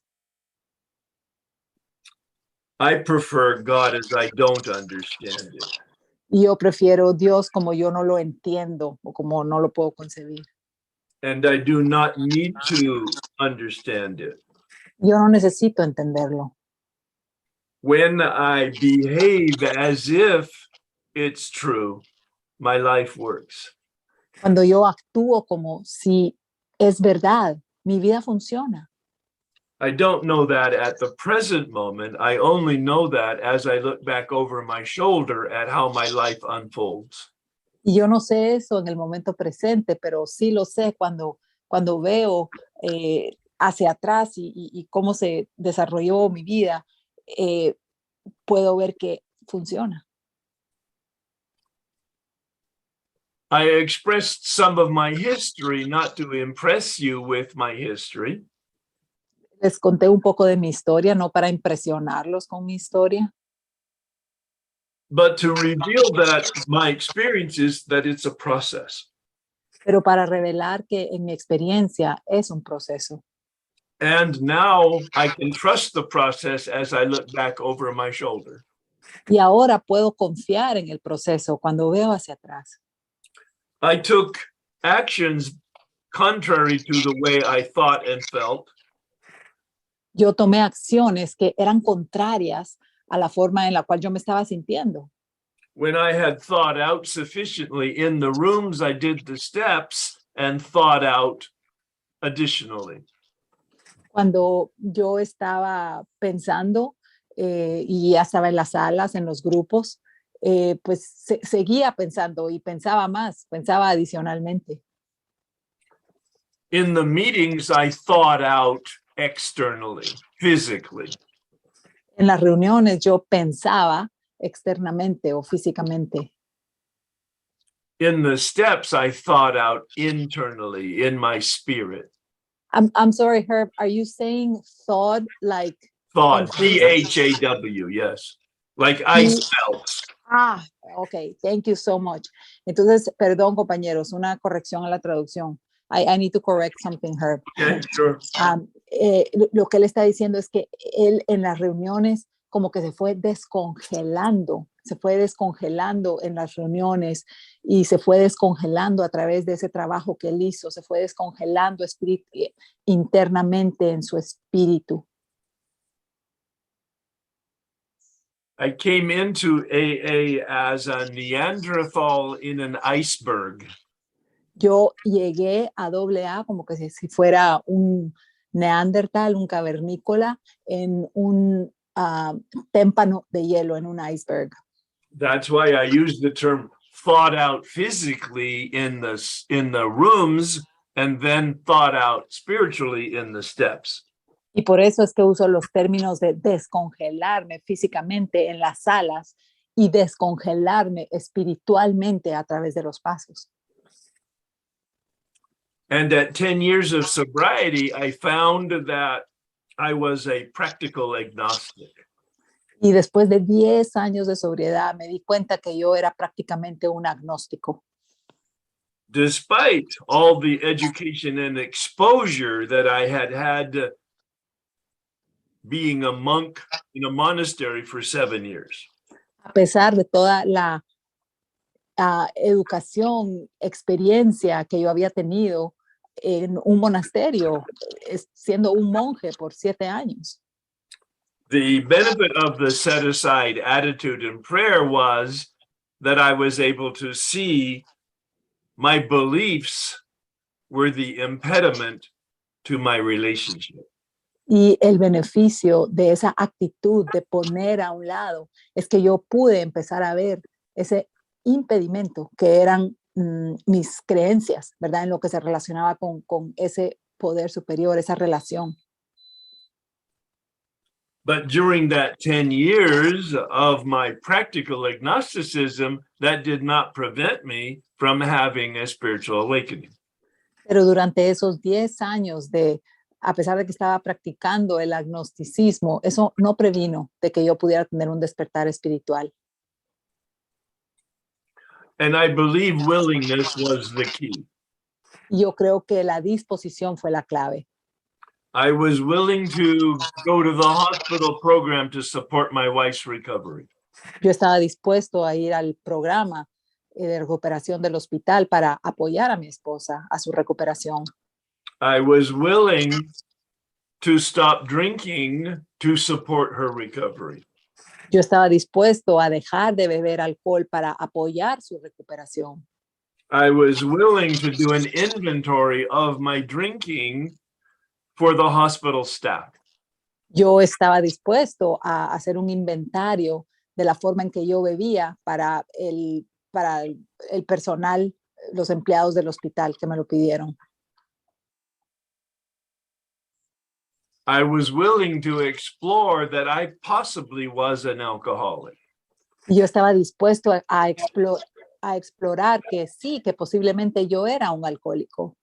I prefer God as I don't understand it. Y yo prefiero Dios como yo no lo entiendo o como no lo puedo concebir. And I do not need to understand it. Yo no necesito entenderlo. When I behave as if it's true, my life works. Cuando yo actúo como si es verdad, mi vida funciona. I don't know that at the present moment. I only know that as I look back over my shoulder at how my life unfolds. Y yo no sé eso en el momento presente, pero sí lo sé cuando veo hacia atrás y cómo se desarrolló mi vida, puedo ver que funciona. I expressed some of my history not to impress you with my history, Les conté un poco de mi historia, no para impresionarlos con mi historia, but to reveal that my experience is that it's a process. pero para revelar que en mi experiencia es un proceso. And now I can trust the process as I look back over my shoulder. Y ahora puedo confiar en el proceso cuando veo hacia atrás. I took actions contrary to the way I thought and felt, Yo tomé acciones que eran contrarias a la forma en la cual yo me estaba sintiendo. when I had thought out sufficiently in the rooms. I did the steps and thought out additionally. Cuando yo estaba pensando y ya estaba en las salas, en los grupos, pues seguía pensando y pensaba más, pensaba adicionalmente. In the meetings, I thought out externally, physically. En las reuniones yo pensaba externamente o físicamente. In the steps, I thought out internally in my spirit. I'm sorry, Herb, are you saying thought like? Thought, T-H-A-W, yes. Like I felt. Ah, ok, thank you so much. Entonces, perdón compañeros, una corrección a la traducción. I need to correct something, Herb. Okay, sure. Lo que él está diciendo es que él en las reuniones como que se fue descongelando en las reuniones y se fue descongelando a través de ese trabajo que él hizo, se fue descongelando internamente en su espíritu. I came into AA as a Neanderthal in an iceberg. Yo llegué a AA como que si fuera un neandertal, un cavernícola en un témpano de hielo, en un iceberg. That's why I use the term thought out physically in the rooms and then thought out spiritually in the steps. Y por eso es que uso los términos de descongelarme físicamente en las salas y descongelarme espiritualmente a través de los pasos. And at 10 years of sobriety, I found that I was a practical agnostic. Y después de 10 años de sobriedad, me di cuenta que yo era prácticamente un agnóstico. Despite all the education and exposure that I had being a monk in a monastery for 7 years. A pesar de toda la educación, experiencia que yo había tenido en un monasterio, siendo un monje por 7 años. The benefit of the set-aside attitude in prayer was that I was able to see my beliefs were the impediment to my relationship. Y el beneficio de esa actitud de poner a un lado es que yo pude empezar a ver ese impedimento que eran mis creencias, ¿verdad? En lo que se relacionaba con ese poder superior, esa relación. But during that 10 years of my practical agnosticism, that did not prevent me from having a spiritual awakening. Pero durante esos 10 años a pesar de que estaba practicando el agnosticismo, eso no previno de que yo pudiera tener un despertar espiritual. And I believe willingness was the key. Y yo creo que la disposición fue la clave. I was willing to go to the hospital program to support my wife's recovery. Yo estaba dispuesto a ir al programa de recuperación del hospital para apoyar a mi esposa a su recuperación. I was willing to stop drinking to support her recovery. Yo estaba dispuesto a dejar de beber alcohol para apoyar su recuperación. I was willing to do an inventory of my drinking for the hospital staff. Yo estaba dispuesto a hacer un inventario de la forma en que yo bebía para el personal, los empleados del hospital que me lo pidieron. I was willing to explore that I possibly was an alcoholic. Y yo estaba dispuesto a explorar que sí, que posiblemente yo era un alcohólico.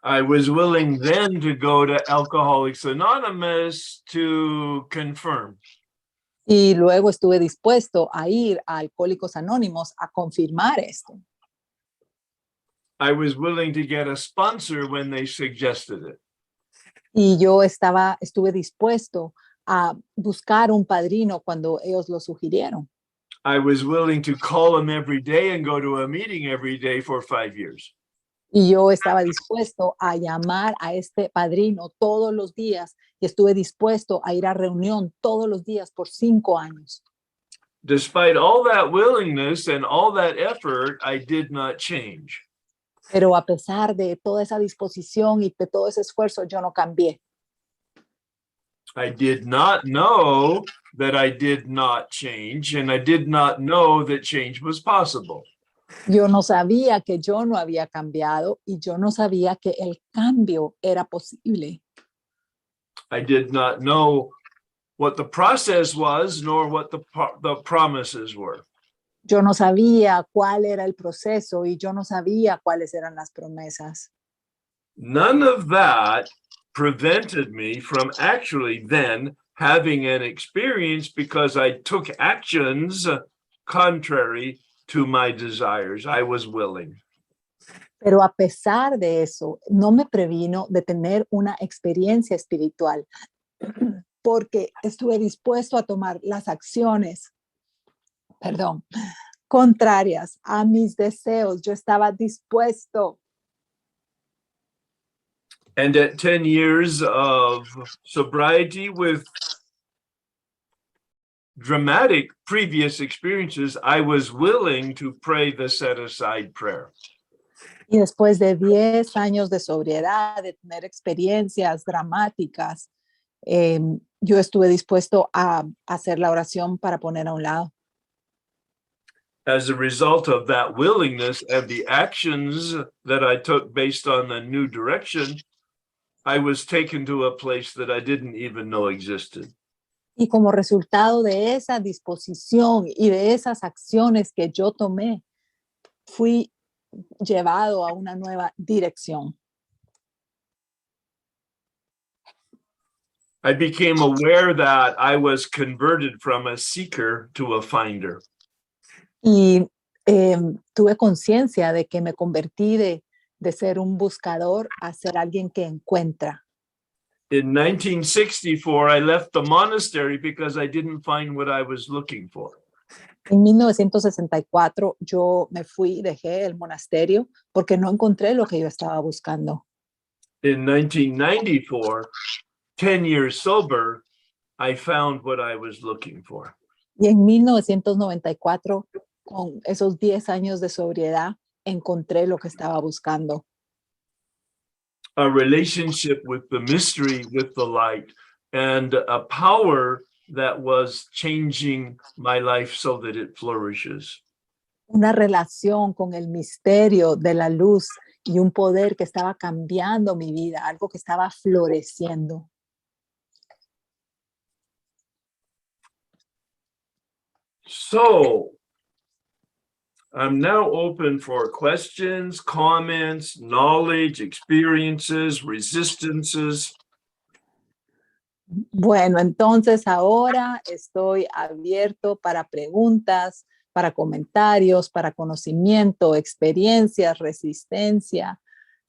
I was willing then to go to Alcoholics Anonymous to confirm. Y luego estuve dispuesto a ir a Alcohólicos Anónimos a confirmar esto. I was willing to get a sponsor when they suggested it. Y yo estuve dispuesto a buscar un padrino cuando ellos lo sugirieron. I was willing to call him every day and go to a meeting every day for 5 years. Y yo estaba dispuesto a llamar a este padrino todos los días y estuve dispuesto a ir a reunión todos los días por 5 años. Despite all that willingness and all that effort, I did not change. Pero a pesar de toda esa disposición y de todo ese esfuerzo, yo no cambié. I did not know that I did not change, and I did not know that change was possible. Yo no sabía que yo no había cambiado y yo no sabía que el cambio era posible. I did not know what the process was, nor what the promises were. Yo no sabía cuál era el proceso y yo no sabía cuáles eran las promesas. None of that prevented me from actually then having an experience because I took actions contrary to my desires. I was willing. Pero a pesar de eso, no me previno de tener una experiencia espiritual porque estuve dispuesto a tomar las acciones, contrarias a mis deseos. Yo estaba dispuesto. And at 10 years of sobriety with dramatic previous experiences, I was willing to pray the set-aside prayer. Y después de 10 años de sobriedad, de tener experiencias dramáticas, yo estuve dispuesto a hacer la oración para poner a un lado. As a result of that willingness and the actions that I took based on the new direction, I was taken to a place that I didn't even know existed. Y como resultado de esa disposición y de esas acciones que yo tomé, fui llevado a una nueva dirección. I became aware that I was converted from a seeker to a finder. Y tuve conciencia de que me convertí de ser un buscador a ser alguien que encuentra. In 1964, I left the monastery because I didn't find what I was looking for. En 1964 yo me fui, dejé el monasterio porque no encontré lo que yo estaba buscando. In 1994, 10 years sober, I found what I was looking for. Y en 1994, con esos 10 años de sobriedad, encontré lo que estaba buscando. A relationship with the mystery, with the light, and a power that was changing my life so that it flourishes. Una relación con el misterio de la luz y un poder que estaba cambiando mi vida, algo que estaba floreciendo. So, I'm now open for questions, comments, knowledge, experiences, resistances. Bueno, entonces ahora estoy abierto para preguntas, para comentarios, para conocimiento, experiencias, resistencia,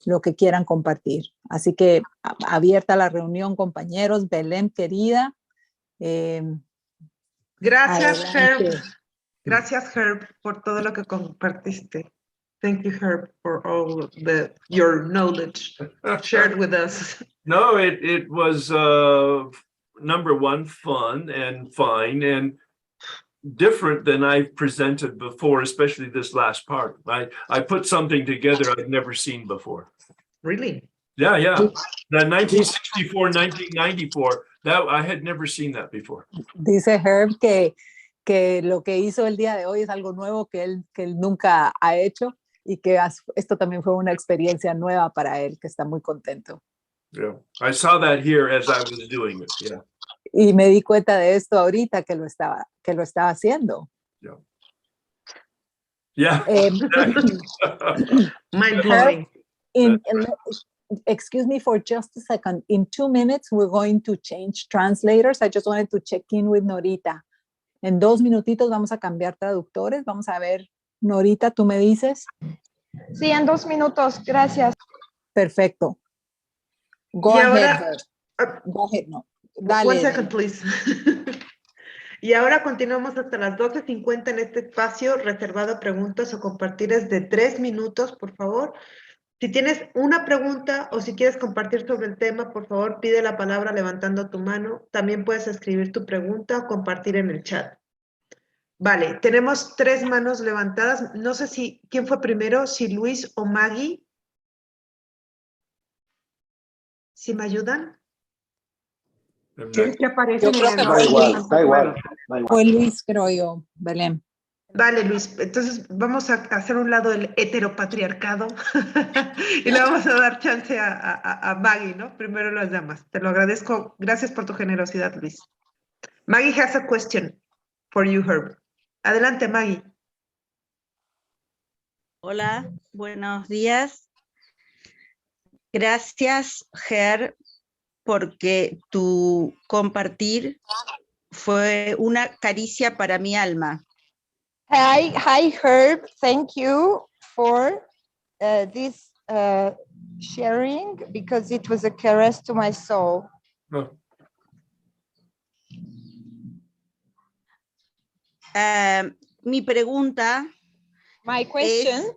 lo que quieran compartir. Así que abierta la reunión, compañeros. Belén, querida. Gracias, Adelante. Herb. Gracias, Herb, por todo lo que compartiste. Thank you, Herb, for all your knowledge shared with us. No, it was number one, fun and fine and different than I've presented before, especially this last part. I put something together I've never seen before. Really? Yeah. The 1964, 1994, that I had never seen that before. Dice Herb que lo que hizo el día de hoy es algo nuevo que él nunca ha hecho y que esto también fue una experiencia nueva para él, que está muy contento. Yeah, I saw that here as I was doing it. Yeah. Y me di cuenta de esto ahorita que lo estaba haciendo. Yeah. Mind blowing. Excuse me for just a second. In 2 minutes, we're going to change translators. I just wanted to check in with Norita. En 2 minutitos vamos a cambiar traductores. Vamos a ver, Norita, ¿tú me dices? Sí, en 2 minutos, gracias. Perfecto. Go ahead. Go ahead, no. Dale. 1 second, please. Y ahora continuamos hasta las 12:50 en este espacio reservado a preguntas o compartires de 3 minutos, por favor. Si tienes una pregunta o si quieres compartir sobre el tema, por favor, pide la palabra levantando tu mano. También puedes escribir tu pregunta o compartir en el chat. Vale, tenemos 3 manos levantadas. No sé quién fue primero, si Luis o Maggie. ¿Sí me ayudan? ¿Quieres que aparecen en el Da igual. Fue Luis, creo yo, Belén. Vale, Luis, entonces vamos a hacer un lado el heteropatriarcado y le vamos a dar chance a Maggie, ¿no? Primero las damas. Te lo agradezco. Gracias por tu generosidad, Luis. Maggie has a question for you, Herb. Adelante, Maggie. Hola, buenos días. Gracias, Herb, porque tu compartir fue una caricia para mi alma. Hi, Herb. Thank you for this sharing because it was a caress to my soul. No. Mi pregunta My question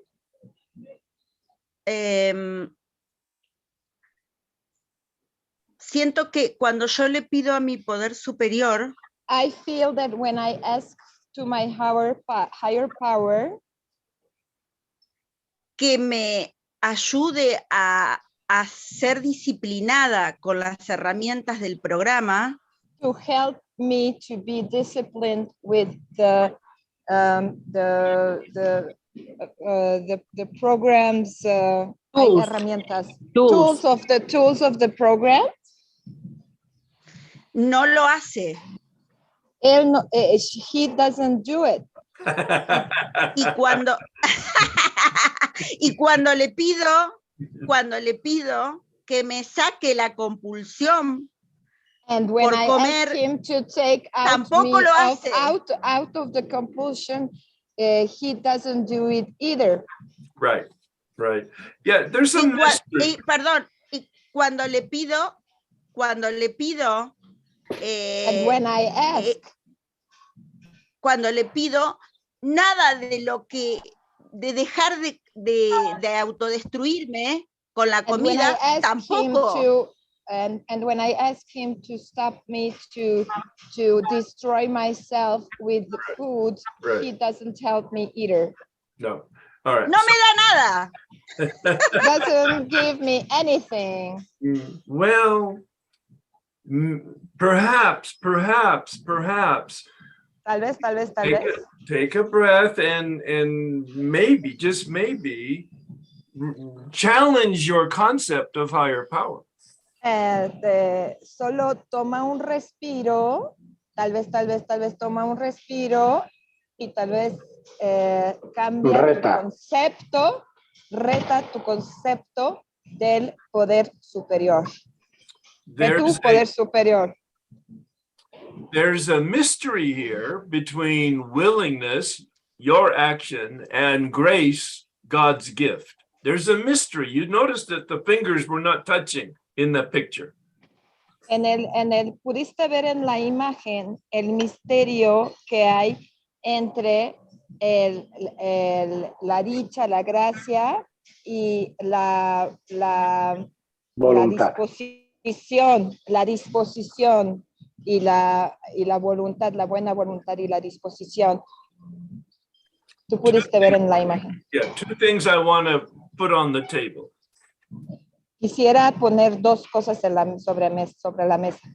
siento que cuando yo le pido a mi poder superior, I feel that when I ask to my higher power que me ayude a ser disciplinada con las herramientas del programa, to help me to be disciplined with the program's herramientas, tools of the program. no lo hace. Él no, he doesn't do it. Y cuando y cuando le pido que me saque la compulsión And when por I comer, ask him to take out tampoco me lo hace. out of the compulsion, he doesn't do it either. Right. Yeah, there's some mystery. Perdón, y cuando le pido And when I ask, cuando le pido, nada de lo que de dejar de autodestruirme con la and when I comida ask him tampoco. to, and when I ask him to stop me to destroy myself with the food, Right. he doesn't help me either. No. All right. No me da nada. Doesn't give me anything. Well, perhaps. Tal vez. Take a breath and maybe, just maybe, challenge your concept of higher power. Solo toma un respiro, tal vez toma un respiro y tal vez cambia Reta. tu concepto, reta tu concepto del poder superior. De tu poder superior. There's a mystery here between willingness, your action, and grace, God's gift. There's a mystery. You noticed that the fingers were not touching in the picture. Pudiste ver en la imagen el misterio que hay entre la dicha, la gracia y la Voluntad. disposición y la voluntad, la buena voluntad y la disposición. Tú pudiste ver en la imagen. Yeah, two things I want to put on the table. Quisiera poner dos cosas sobre la mesa.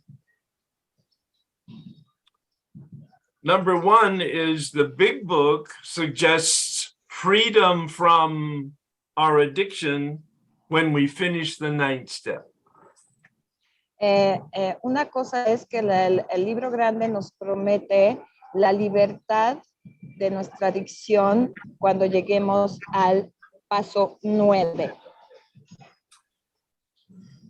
Number one is the big book suggests freedom from our addiction when we finish the 9th step. Una cosa es que el libro grande nos promete la libertad de nuestra adicción cuando lleguemos al paso 9.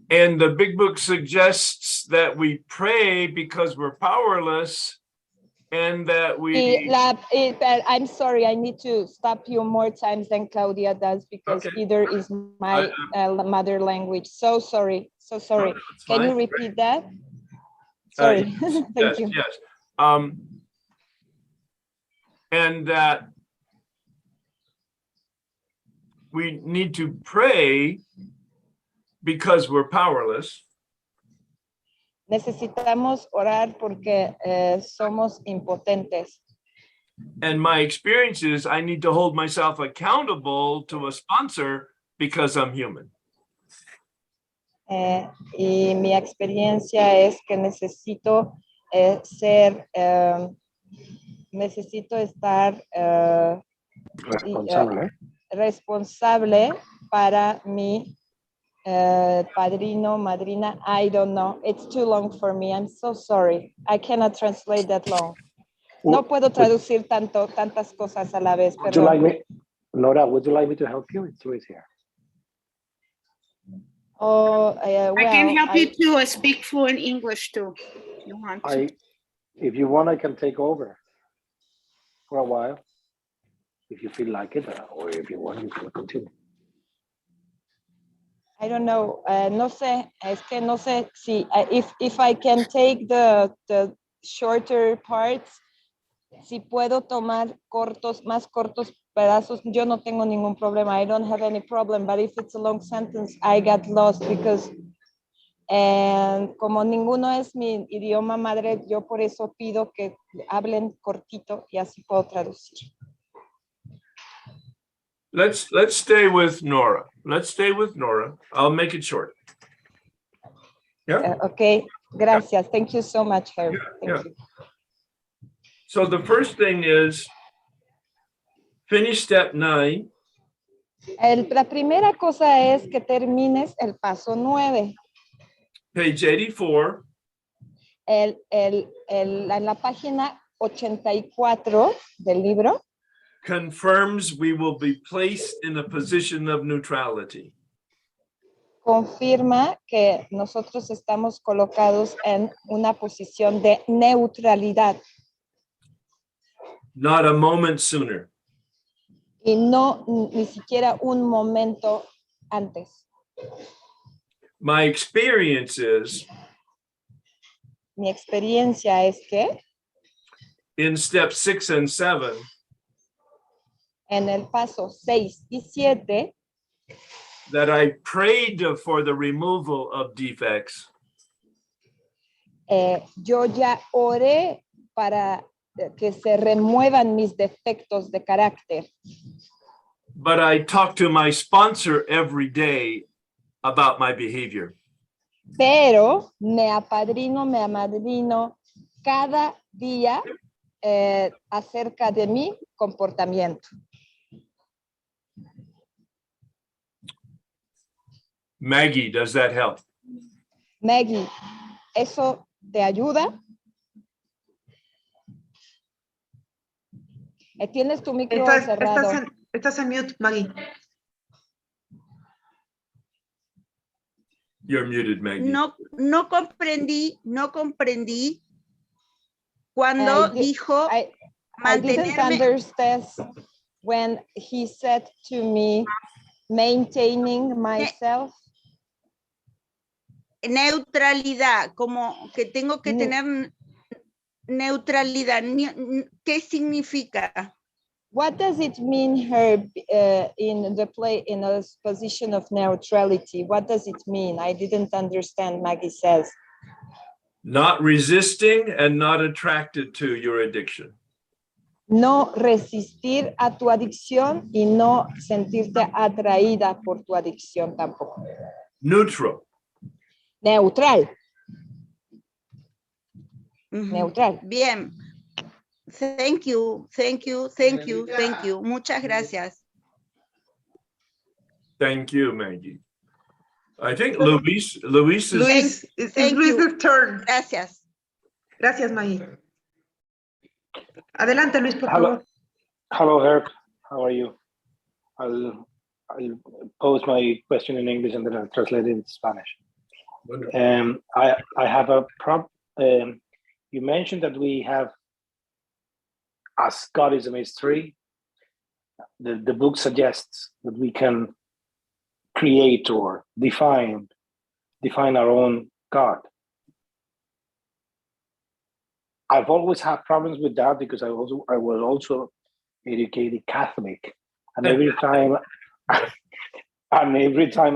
And the big book suggests that we pray because we're powerless and that we... I'm sorry, I need to stop you more times than Claudia does because Okay. either is my mother language. So sorry. No, Can fine. you repeat that? Sorry. Thank you. Yes. And that we need to pray because we're powerless. Necesitamos orar porque somos impotentes. And my experience is I need to hold myself accountable to a sponsor because I'm human. Y mi experiencia es que necesito estar responsable para mi padrino, madrina. I don't know. It's too long for me. I'm so sorry. I cannot translate that long. No puedo traducir tantas cosas a la vez. Would you like me, Nora, would you like me to help you? It's Luis here. I can help you to speak fluent English too. If you want to. If you want, I can take over for a while. If you feel like it, or if you want, you can continue. I don't know. No sé. Es que no sé si if I can take the shorter parts, si puedo tomar más cortos pedazos, yo no tengo ningún problema. I don't have any problem. But if it's a long sentence, I get lost because como ninguno es mi idioma madre, yo por eso pido que hablen cortito y así puedo traducir. Let's stay with Nora. I'll make it short. Yeah. Okay. Gracias. Thank you so much, Herb. Thank you. So the first thing is finish step 9. La primera cosa es que termines el paso 9. Page 84. En la página 84 del libro. Confirms we will be placed in a position of neutrality. Confirma que nosotros estamos colocados en una posición de neutralidad. Not a moment sooner. Y no ni siquiera un momento antes. My experience is Mi experiencia es que in step 6 and 7, en el paso 6 y 7, that I prayed for the removal of defects. Yo ya oré para que se remuevan mis defectos de carácter. But I talk to my sponsor every day about my behavior. Pero me amadrino cada día acerca de mi comportamiento. Maggie, does that help? Maggie, ¿eso te ayuda? Tienes tu micro cerrado. Estás en mute, Maggie. You're muted, Maggie. No comprendí cuando dijo I didn't understand when he said to me, maintaining myself. Neutralidad, como que tengo que tener neutralidad. ¿Qué significa? What does it mean, Herb, in a position of neutrality? What does it mean? I didn't understand, Maggie says. Not resisting and not attracted to your addiction. No resistir a tu adicción y no sentirte atraída por tu adicción tampoco. Neutral. Neutral. Neutral. Bien. Thank you. Muchas gracias. Thank you, Maggie. I think Luis is... It's Luis's turn. Gracias. Gracias, Maggie. Adelante, Luis, por favor. Hello, Herb. How are you? I'll pose my question in English and then I'll translate it in Spanish. I have a problem. You mentioned that we have, as God is a mystery, the book suggests that we can create or define our own God. I've always had problems with that because I was also educated Catholic, and every time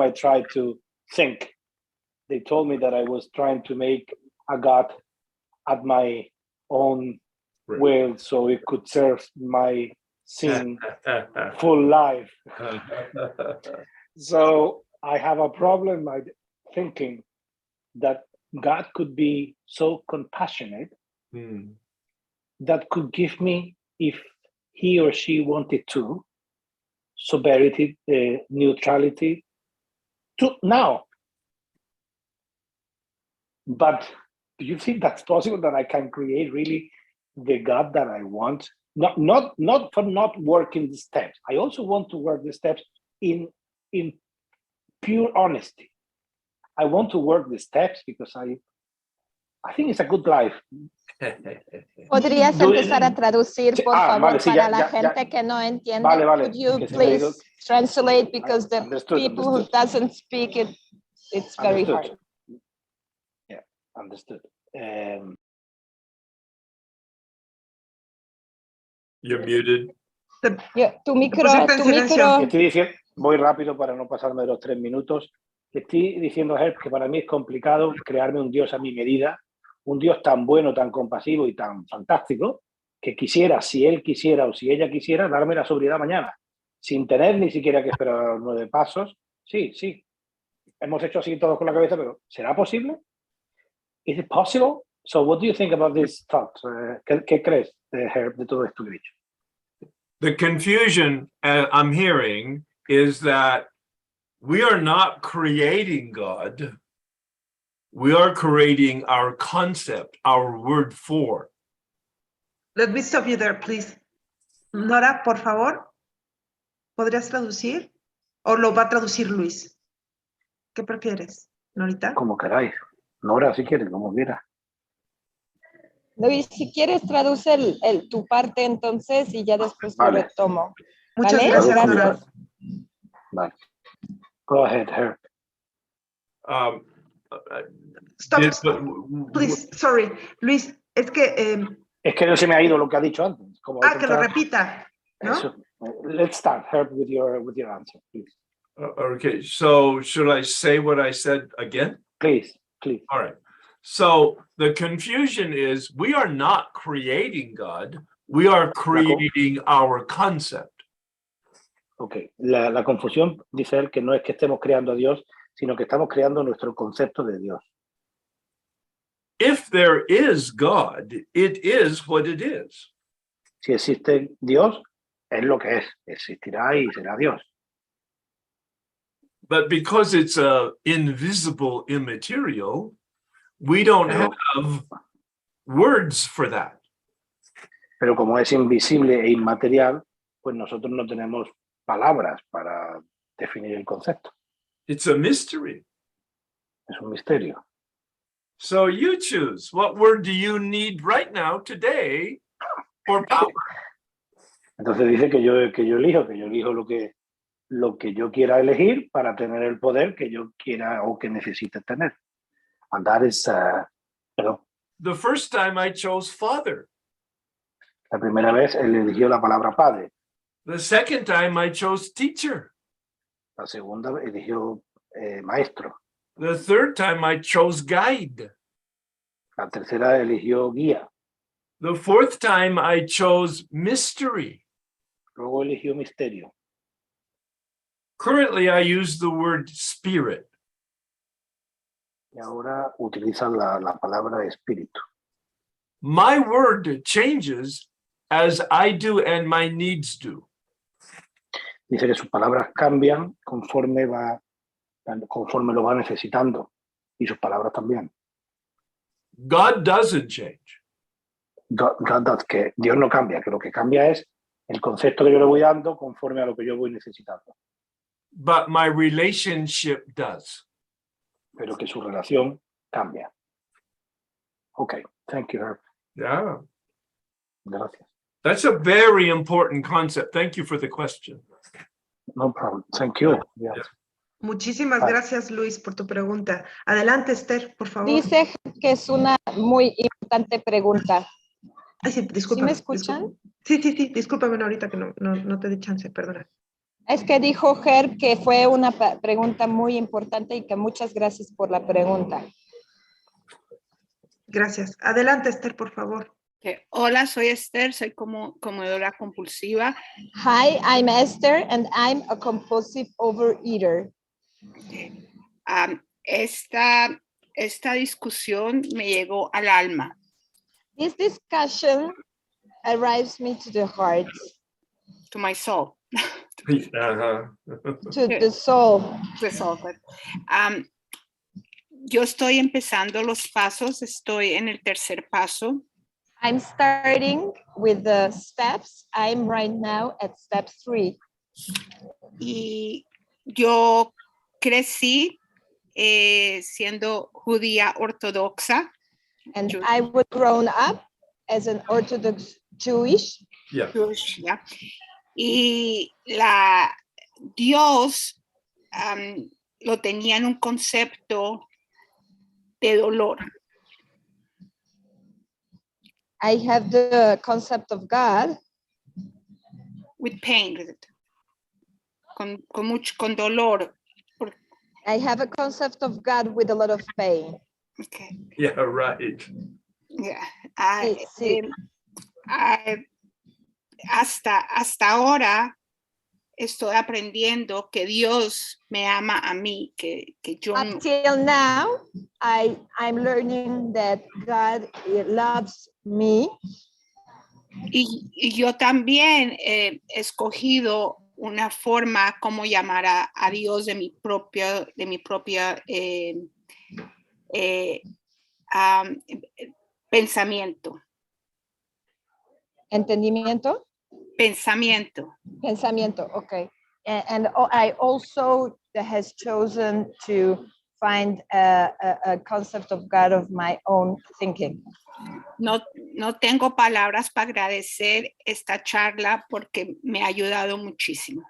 I tried to think, they told me that I was trying to make a God at my own will, so it could serve my sin full life. So I have a problem thinking that God could be so compassionate that could give me, if he or she wanted to, sobriety, neutrality to now. But do you think that's possible, that I can create really the God that I want? Not for not working the steps. I also want to work the steps in pure honesty. I want to work the steps because I think it's a good life. ¿Podrías empezar a traducir, por favor, vale, sí, para la gente que no entiende? Vale. Could you please translate, because the people who doesn't speak it, it's very hard. Yeah, understood. You're muted. Tu micro. Estoy diciendo, voy rápido para no pasarme de los 3 minutos. Estoy diciendo, Herb, que para mí es complicado crearme un Dios a mi medida, un Dios tan bueno, tan compasivo y tan fantástico, que quisiera, si él quisiera o si ella quisiera, darme la sobriedad mañana, sin tener ni siquiera que esperar a los 9 pasos. Sí, hemos hecho así todos con la cabeza, pero ¿será posible? Is it possible? So what do you think about this thought? ¿Qué crees, Herb, de todo esto que he dicho? The confusion I'm hearing is that we are not creating God. We are creating our concept, our word for. Let me stop you there, please. Nora, por favor, ¿podrías traducir? ¿O lo va a traducir Luis? ¿Qué prefieres, Norita? Como queráis. Nora, si quieres, como quiera. Luis, si quieres, traduce tu parte entonces y ya después lo retomo. Muchas gracias, Nora. Vale. Go ahead, Herb. Stop. Please, sorry. Luis, es que... es que no se me ha ido lo que ha dicho antes. Que lo repita, ¿no? Eso. Let's start, Herb, with your answer, please. Okay, so should I say what I said again? Please. All right. So the confusion is we are not creating God. We are creating our concept. Okay. La confusión, dice él, que no es que estemos creando a Dios, sino que estamos creando nuestro concepto de Dios. If there is God, it is what it is. Si existe Dios, es lo que es. Existirá y será Dios. But because it's a invisible immaterial, we don't have words for that. Pero como es invisible e inmaterial, pues nosotros no tenemos palabras para definir el concepto. It's a mystery. Es un misterio. So you choose. What word do you need right now, today, for power? Entonces dice que yo elijo lo que yo quiera elegir para tener el poder que yo quiera o que necesite tener. And that is, perdón, The first time I chose father. la primera vez él eligió la palabra padre. The second time I chose teacher. La segunda eligió maestro. The third time I chose guide. La tercera eligió guía. The fourth time I chose mystery. Luego eligió misterio. Currently, I use the word spirit. Y ahora utilizan la palabra espíritu. My word changes as I do and my needs do. Dice que sus palabras cambian conforme lo va necesitando. Y sus palabras también. God doesn't change. Que Dios no cambia, que lo que cambia es el concepto que yo le voy dando conforme a lo que yo voy necesitando. But my relationship does. Pero que su relación cambia. Ok, thank you, Herb. Yeah. Gracias. That's a very important concept. Thank you for the question. No problem. Thank you. Yeah. Muchísimas gracias, Luis, por tu pregunta. Adelante, Esther, por favor. Dice que es una muy importante pregunta. Ay, sí, discúlpame. ¿Sí me escuchan? Sí, discúlpame ahorita que no te di chance, perdona. Es que dijo Ger que fue una pregunta muy importante y que muchas gracias por la pregunta. Gracias. Adelante, Esther, por favor. Okay. Hola, soy Esther, soy comedora compulsiva. Hi, I'm Esther and I'm a compulsive overeater. Okay. Esta discusión me llegó al alma. This discussion arrives me to the heart. To my soul. Uh-huh. To the soul. The soul. Yo estoy empezando los pasos, estoy en el tercer paso. I'm starting with the steps. I'm right now at step 3. Y yo crecí siendo judía ortodoxa. And I was grown up as an Orthodox Jewish. Yeah. Jewish, yeah. Y Dios lo tenía en un concepto de dolor. I have the concept of God With pain. Con dolor. I have a concept of God with a lot of pain. Okay. Yeah, right. Yeah. Sí. Hasta ahora estoy aprendiendo que Dios me ama a mí, que yo no. Until now, I'm learning that God loves me. Y yo también he escogido una forma como llamar a Dios de mi propia pensamiento. ¿Entendimiento? Pensamiento. Okay. And I also has chosen to find a concept of God of my own thinking. No tengo palabras para agradecer esta charla porque me ha ayudado muchísimo.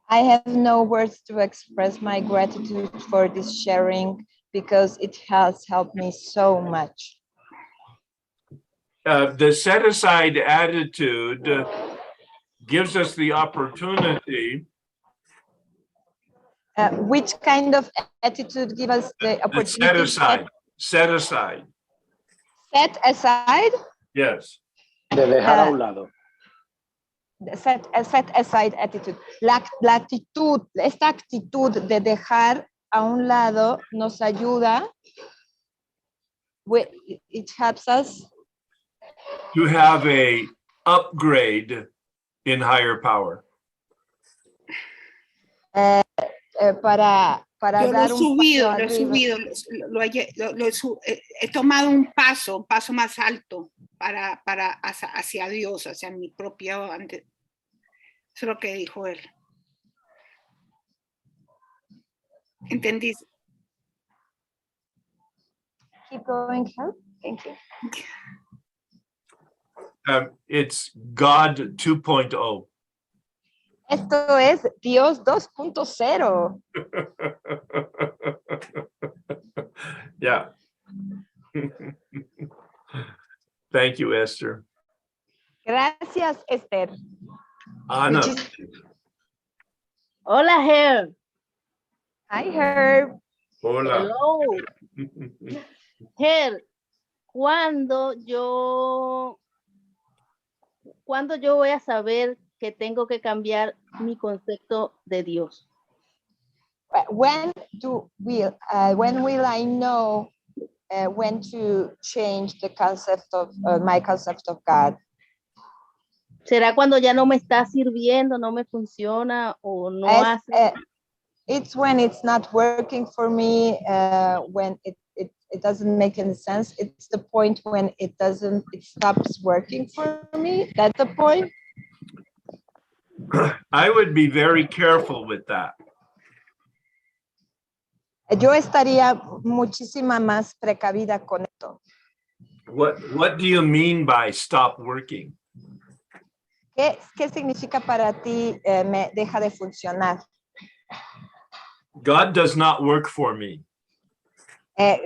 I have no words to express my gratitude for this sharing because it has helped me so much. The set-aside attitude gives us the opportunity. Which kind of attitude gives us the opportunity? Set aside. Set aside? Yes. De dejar a un lado. Set aside attitude. Esta actitud de dejar a un lado nos ayuda. It helps us to have a upgrade in higher power. Para yo dar he tomado un paso más alto. hacia Dios, hacia mi propio ante. Eso es lo que dijo él. ¿Entendí? Keep going, huh? Thank you. It's God 2.0. Esto es Dios 2.0. Yeah. Thank you, Esther. Gracias, Esther. Ana. Hola, Herb. Hi, Herb. Hola. Hello. Herb, ¿cuándo yo voy a saber que tengo que cambiar mi concepto de Dios? When will I know when to change the concept of my concept of God? ¿Será cuando ya no me está sirviendo, no me funciona o no hace? It's when it's not working for me, when it doesn't make any sense. It's the point when it stops working for me. That's the point. I would be very careful with that. Yo estaría muchísima más precavida con esto. What do you mean by stop working? ¿Qué significa para ti me deja de funcionar? God does not work for me.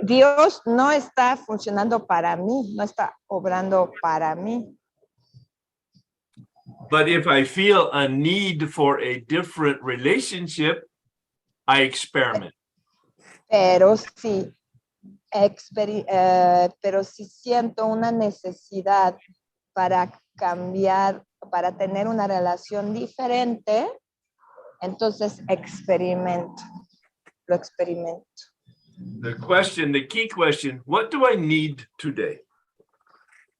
Dios no está funcionando para mí, no está obrando para mí. But if I feel a need for a different relationship, I experiment. Pero si siento una necesidad para cambiar, para tener una relación diferente, entonces lo experimento. The key question, what do I need today?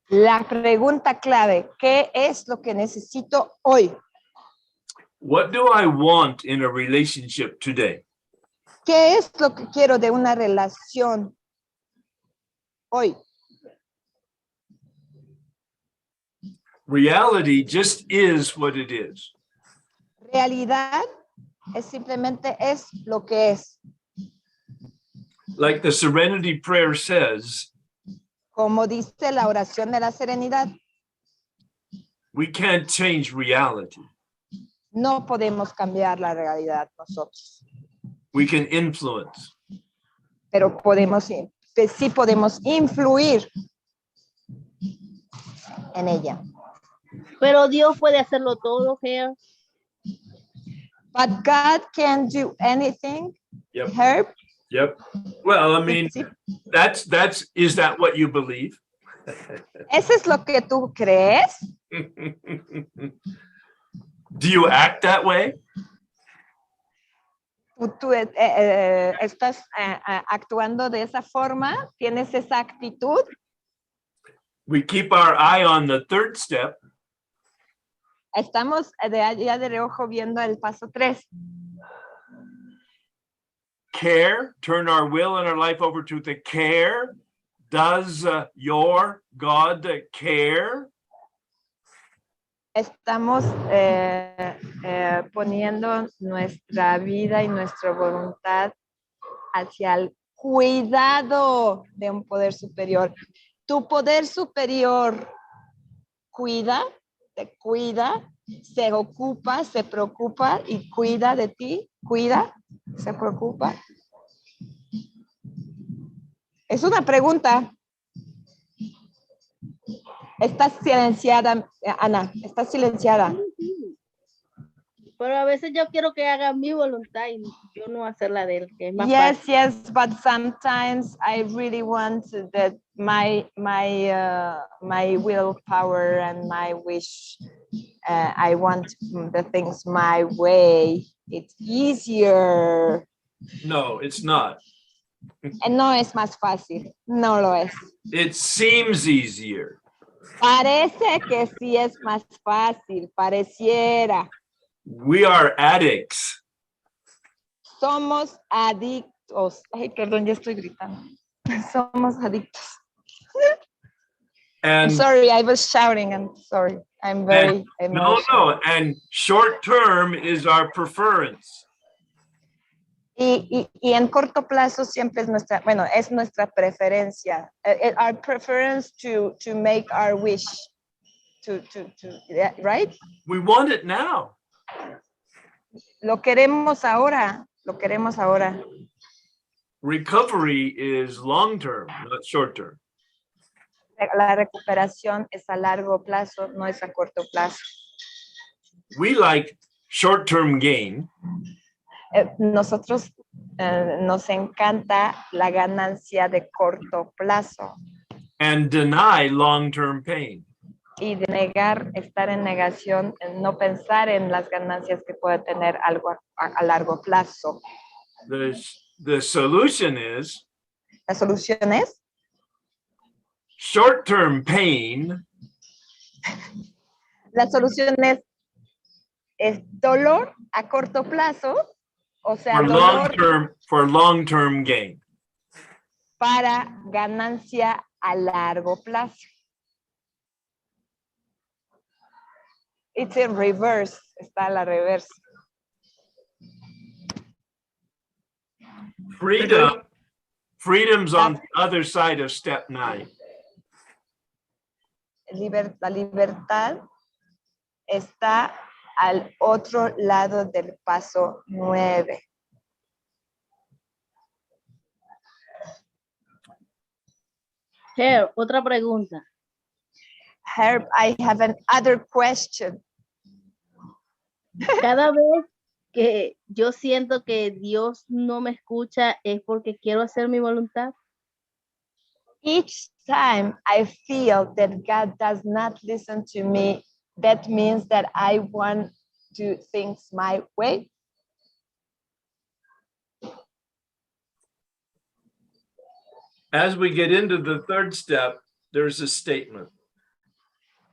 La pregunta clave, ¿qué es lo que necesito hoy? What do I want in a relationship today? ¿Qué es lo que quiero de una relación hoy? Reality just is what it is. Realidad simplemente es lo que es. Like the Serenity Prayer says, Como dice la oración de la serenidad, we can't change reality. no podemos cambiar la realidad nosotros, We can influence. pero sí podemos influir en ella. Pero Dios puede hacerlo todo, Herb. But God can do anything, Yep. Herb. Yep. Well, I mean, Sí. is that what you believe? ¿Eso es lo que tú crees? Do you act that way? ¿Tú estás actuando de esa forma? ¿Tienes esa actitud? We keep our eye on the third step. Estamos de allá de reojo viendo el paso 3. Care, turn our will and our life over to the care. Does your God care? Estamos poniendo nuestra vida y nuestra voluntad hacia el cuidado de un poder superior. Tu poder superior te cuida, se ocupa, se preocupa y cuida de ti, se preocupa. Es una pregunta. Estás silenciada, Ana, estás silenciada. Pero a veces yo quiero que haga mi voluntad y yo no hacer la de él, que es más Yes, fácil. yes, but sometimes I really want that my willpower and my wish. I want the things my way. It's easier. No, it's not. No es más fácil. No lo es. It seems easier. Parece que sí es más fácil. Pareciera. We are addicts. Somos adictos. Ay, perdón, ya estoy gritando. Somos adictos. I'm And sorry, I was shouting. I'm sorry. I'm very no, emotional. and short term is our preference. Y en corto plazo siempre es nuestra preferencia. Our preference to make our wish. Yeah, right? We want it now. Lo queremos ahora. Lo queremos ahora. Recovery is long term, not short term. La recuperación es a largo plazo, no es a corto plazo. We like short term gain. Nosotros nos encanta la ganancia de corto plazo. And deny long term pain. Y de negar, estar en negación, no pensar en las ganancias que puede tener algo a largo plazo. The solution is La solución es short term pain. La solución es dolor a corto plazo, o sea, For long term gain. Para ganancia a largo plazo. It's in reverse, está a la reversa. Freedom's on the other side of step 9. La libertad está al otro lado del paso 9. Herb, otra pregunta. Herb, I have another question. Cada vez que yo siento que Dios no me escucha es porque quiero hacer mi voluntad. Each time I feel that God does not listen to me, that means that I want to do things my way. As we get into the third step, there's a statement.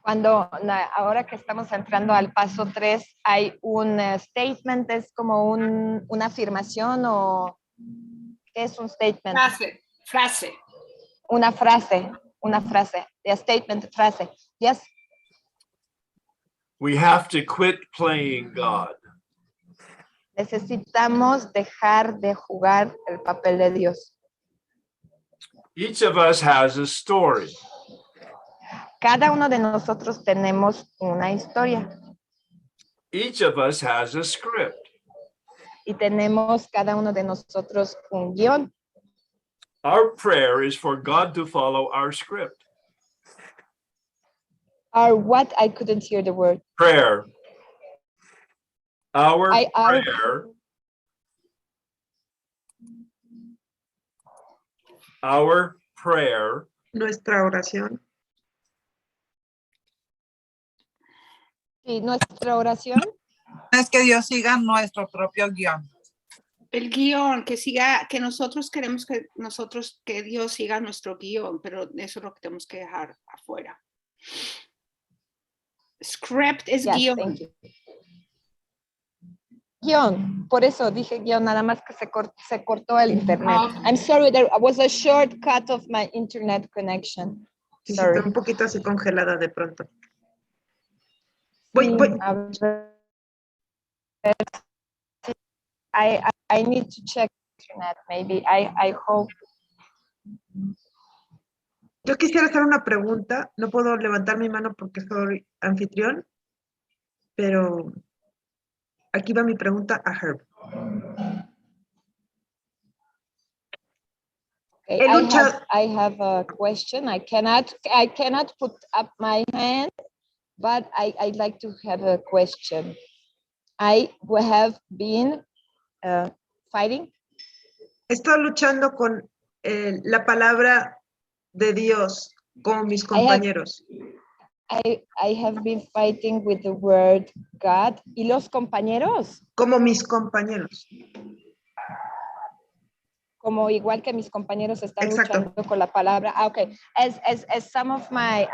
Ahora que estamos entrando al paso 3, hay un statement, es como una afirmación o ¿qué es un statement? Frase. Una frase. A statement, frase. Yes. We have to quit playing God. Necesitamos dejar de jugar el papel de Dios. Each of us has a story. Cada uno de nosotros tenemos una historia. Each of us has a script. Y tenemos cada uno de nosotros un guión. Our prayer is for God to follow our script. Our what? I couldn't hear the word. Prayer. Our prayer. Our prayer. Nuestra oración. Sí, nuestra oración. Es que Dios siga nuestro propio guión. El guión, que nosotros queremos que Dios siga nuestro guión, pero eso es lo que tenemos que dejar afuera. Script es guión. Guión, por eso dije guión, nada más que se cortó el internet. I'm sorry, there was a shortcut of my internet connection. Sí, Sorry. está un poquito así congelada de pronto. A ver. I need to check internet, maybe. I hope. Yo quisiera hacer una pregunta. No puedo levantar mi mano porque soy anfitrión, pero aquí va mi pregunta a Herb. Okay, I have a question. I cannot put up my hand, but I'd like to have a question. I have been fighting. He estado luchando con la palabra de Dios como mis compañeros. I have been fighting with the word God. ¿Y los compañeros? Como mis compañeros. Como igual que mis compañeros están luchando con la palabra. Okay. As some of my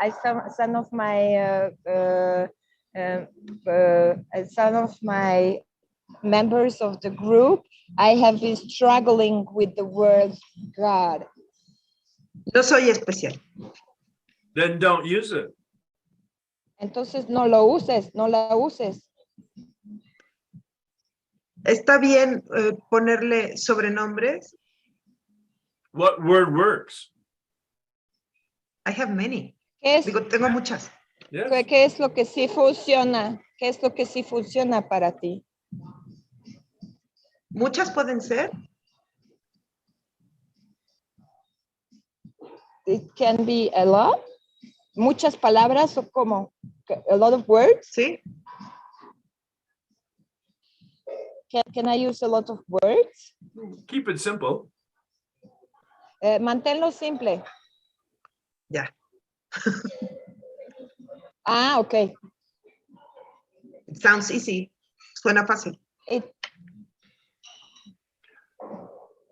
members of the group, I have been struggling with the word God. No soy especial. then don't use it. Entonces no lo uses, no la uses. ¿Está bien ponerle sobrenombres? What word works? I have many. ¿Qué es, Digo, tengo muchas. Yes. qué es lo que sí funciona? ¿Qué es lo que sí funciona para ti? Muchas pueden ser. It can be a lot. Muchas palabras o como a lot of words. ¿Sí? Can I use a lot of words? Keep it simple. Manténlo simple. Ya. Ah, ok. It sounds easy. Suena fácil.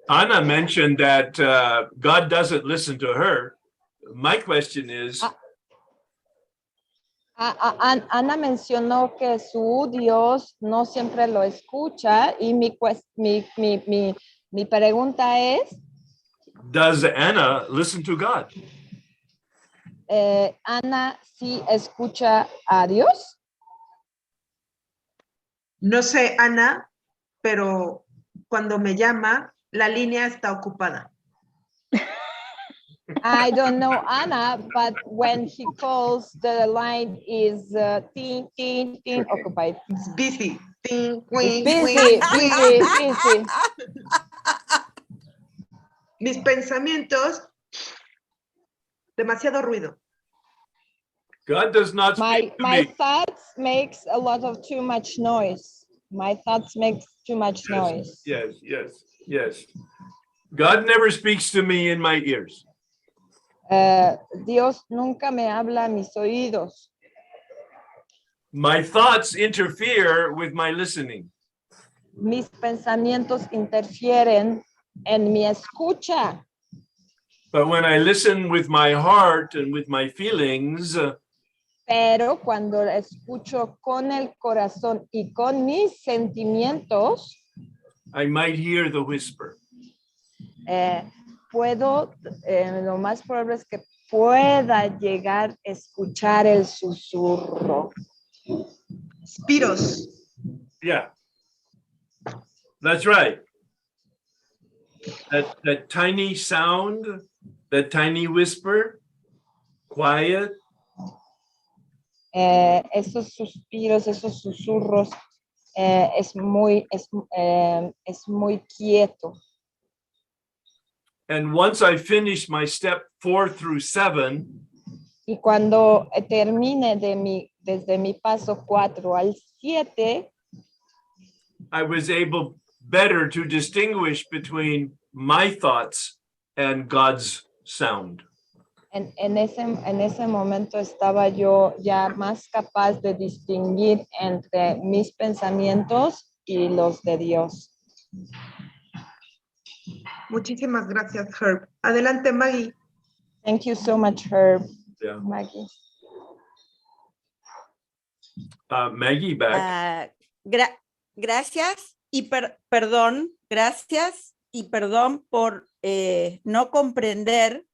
Anna mentioned that God doesn't listen to her. My question is, Ana mencionó que su Dios no siempre lo escucha y mi pregunta es, does Anna listen to God? ¿Ana sí escucha a Dios? No sé, Ana, pero cuando me llama, la línea está ocupada. I don't know Anna, but when he calls, the line is ting, ting, ting, occupied. It's busy. Ting, It's wing, busy, wing, busy. Mis pensamientos, demasiado ruido. God does not speak to My me. thoughts makes a lot of too much noise. My thoughts makes too much noise. Yes. God never speaks to me in my ears. Dios nunca me habla a mis oídos. My thoughts interfere with my listening. Mis pensamientos interfieren en mi escucha. But when I listen with my heart and with my feelings, Pero cuando escucho con el corazón y con mis sentimientos, I might hear the whisper. lo más probable es que pueda llegar a escuchar el susurro. Spiros. Yeah, that's right. That tiny sound, that tiny whisper, quiet. Esos suspiros, esos susurros, es muy quieto. And once I finish my step 4 through 7, Y cuando termine desde mi paso 4 al 7, I was able better to distinguish between my thoughts and God's sound. en ese momento estaba yo ya más capaz de distinguir entre mis pensamientos y los de Dios. Muchísimas gracias, Herb. Adelante, Maggie. Thank you so much, Herb. Yeah. Maggie. Maggie back. Gracias y perdón por no comprender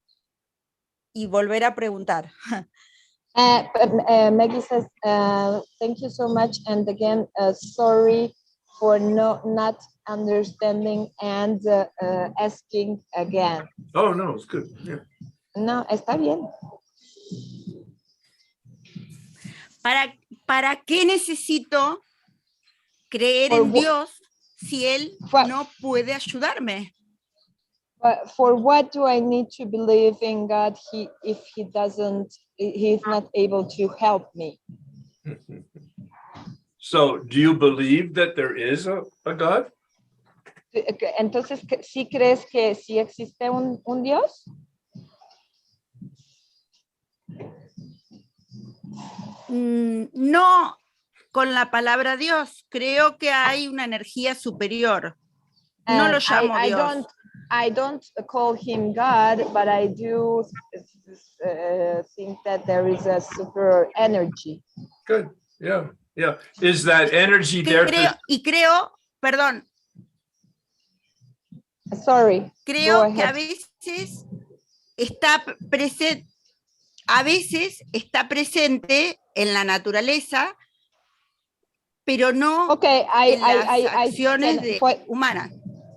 y volver a preguntar. Maggie says, thank you so much. And again, sorry for not understanding and asking again. Oh, no, it's good. Yeah. No, está bien. ¿Para qué necesito creer en Dios si Él no puede ayudarme? But for what do I need to believe in God if he's not able to help me? So, do you believe that there is a God? Entonces, ¿sí crees que sí existe un Dios? No con la palabra Dios. Creo que hay una energía superior. No lo llamo Dios. I don't call him God, but I do think that there is a superior energy. Good. Yeah. Is that energy there? Perdón. Sorry. Creo que a veces está presente. a veces está presente en la naturaleza, pero no Okay, en las acciones humanas.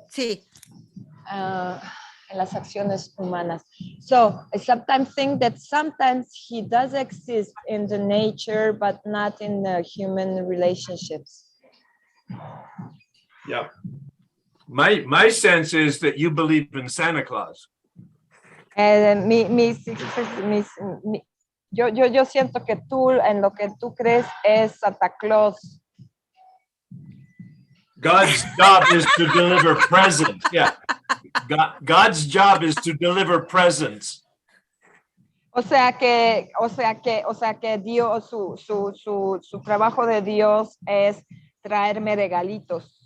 Sí. En las acciones humanas. So I sometimes think that sometimes he does exist in the nature, but not in the human relationships. Yeah. My sense is that you believe in Santa Claus. Yo siento que tú, en lo que tú crees es Santa Claus. God's job is to deliver presents. Yeah. God's job is to deliver presents. O sea que Dios, su trabajo de Dios es traerme regalitos.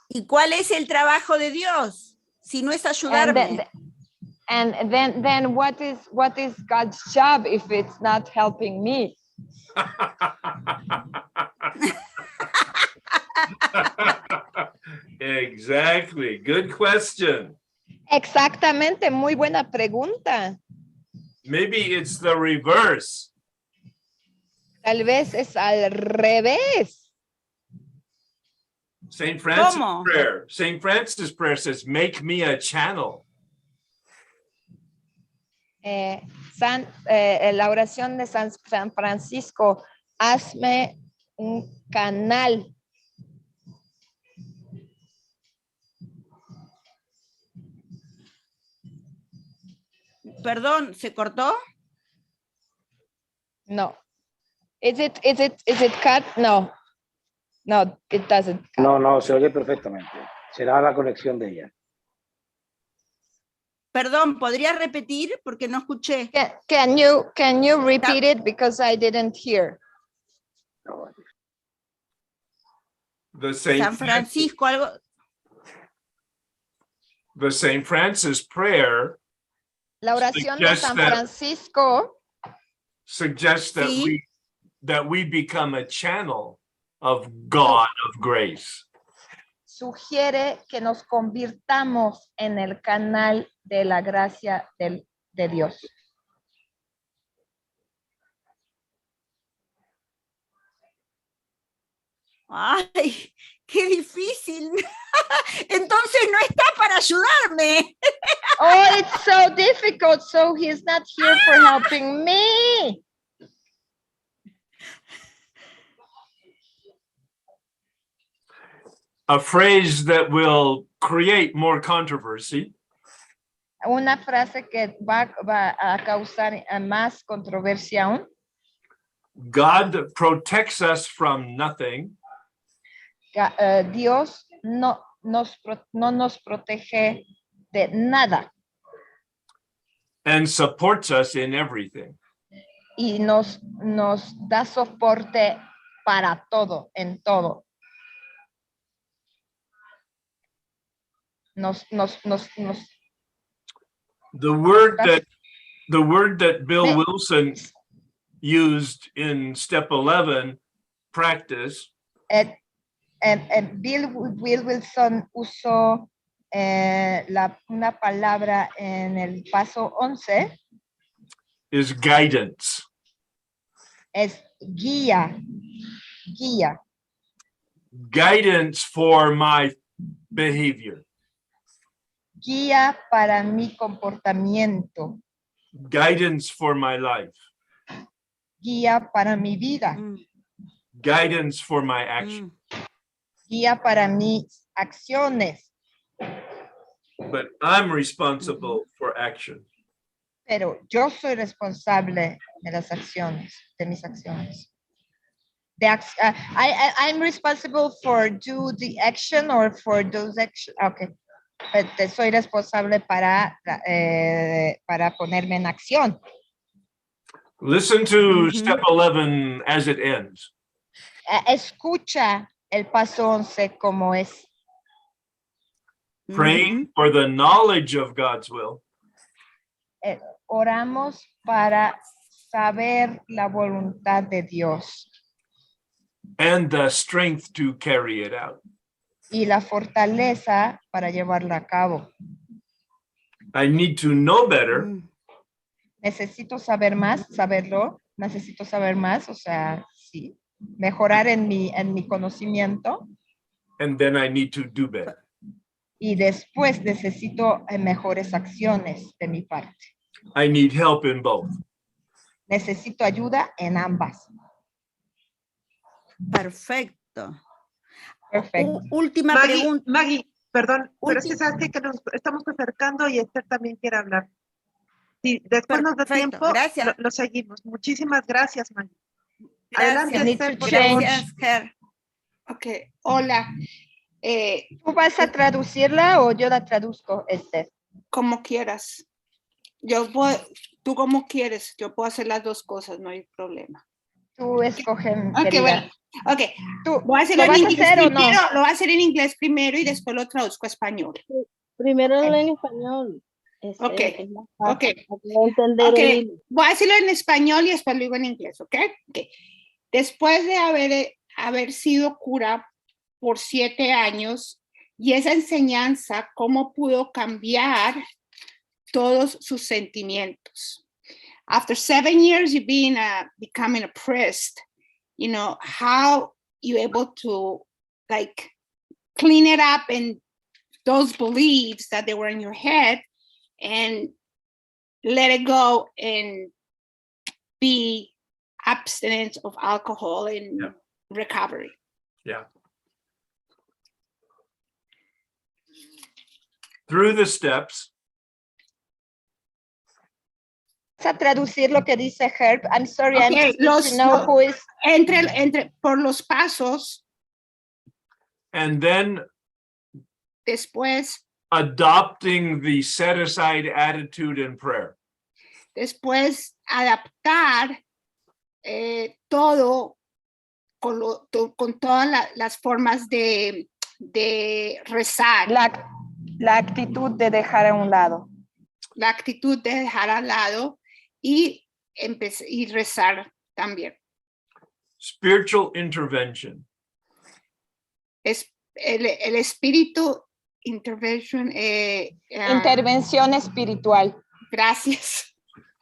¿Y cuál es el trabajo de Dios? Si no es ayudarme. And then what is God's job if it's not helping me? Exactly. Good question. Exactamente, muy buena pregunta. Maybe it's the reverse. Tal vez es al revés. St. Francis' ¿Cómo? prayer. St. Francis' prayer says, make me a channel. La oración de San Francisco, hazme un canal. Perdón, ¿se cortó? No. Is it cut? No. No, it doesn't cut. No, se oye perfectamente. Será la conexión de ella. Perdón, ¿podría repetir? Porque no escuché. Can you repeat it because I didn't hear? No. The St. San Francisco, algo. The St. Francis prayer La oración de San Francisco suggests that Sí. we become a channel of God of grace. sugiere que nos convirtamos en el canal de la gracia de Dios. Ay, qué difícil. Entonces no está para ayudarme. Oh, it's so difficult, so he's not here for helping me. A phrase that will create more controversy Una frase que va a causar más controversia aún. God protects us from nothing. Dios no nos protege de nada And supports us in everything. y nos da soporte para todo, en todo. The word that Bill Wilson used in step 11, practice, Bill Wilson usó una palabra en el paso 11, is guidance. es guía. Guidance for my behavior. Guía para mi comportamiento. Guidance for my life. Guía para mi vida. Guidance for my action. Guía para mis acciones. But I'm responsible for action. Pero yo soy responsable de las acciones, de mis acciones. I'm responsible for do the action or for those action. Okay. Soy responsable para ponerme en acción. Listen to step 11 as it ends. Escucha el paso 11 como es. Praying for the knowledge of God's will. Oramos para saber la voluntad de Dios. And the strength to carry it out. Y la fortaleza para llevarla a cabo. I need to know better. Necesito saber más, saberlo. Necesito saber más, o sea, sí. Mejorar en mi conocimiento. And then I need to do better. Y después necesito mejores acciones de mi parte. I need help in both. Necesito ayuda en ambas. Perfecto. Perfecto. Última Maggie, pregunta. Maggie, perdón, pero es que Última- sabes que nos estamos acercando y Esther también quiere hablar. Si después nos da Perfecto, tiempo, gracias. lo seguimos. Muchísimas gracias, Maggie. Gracias, Adelante, Esther, por gracias, Ger. Ok, hola. ¿Tú vas a traducirla o yo la traduzco, Esther? Como quieras. Tú como quieres, yo puedo hacer las dos cosas, no hay problema. Tú escoges, Ok, querida. bueno. Ok, ¿Tú voy a hacerlo lo en vas a inglés hacer o primero, no? lo voy a hacer en inglés primero y después lo traduzco a español. Primero Ok. habla en español. Ok, Que es más fácil, ok. para poder entender Ok, el hilo. voy a hacerlo en español y después lo digo en inglés, ¿ok? Ok. Después de haber sido cura por 7 años y esa enseñanza, cómo pudo cambiar todos sus sentimientos. After 7 years of becoming a priest, you know, how you able to like clean it up and those beliefs that they were in your head and let it go and be abstinent of alcohol and Yeah. recovery. Yeah. Through the steps, ¿Vas a traducir lo que dice Herb? I'm sorry, I'm Okay, interested to know who is... por los pasos, and then después adopting the set aside attitude in prayer. Adaptar todo con todas las formas de rezar. La actitud de dejar a un lado. La actitud de dejar al lado y rezar también. Spiritual intervention. Es el espíritu intervention. Intervención espiritual. Gracias.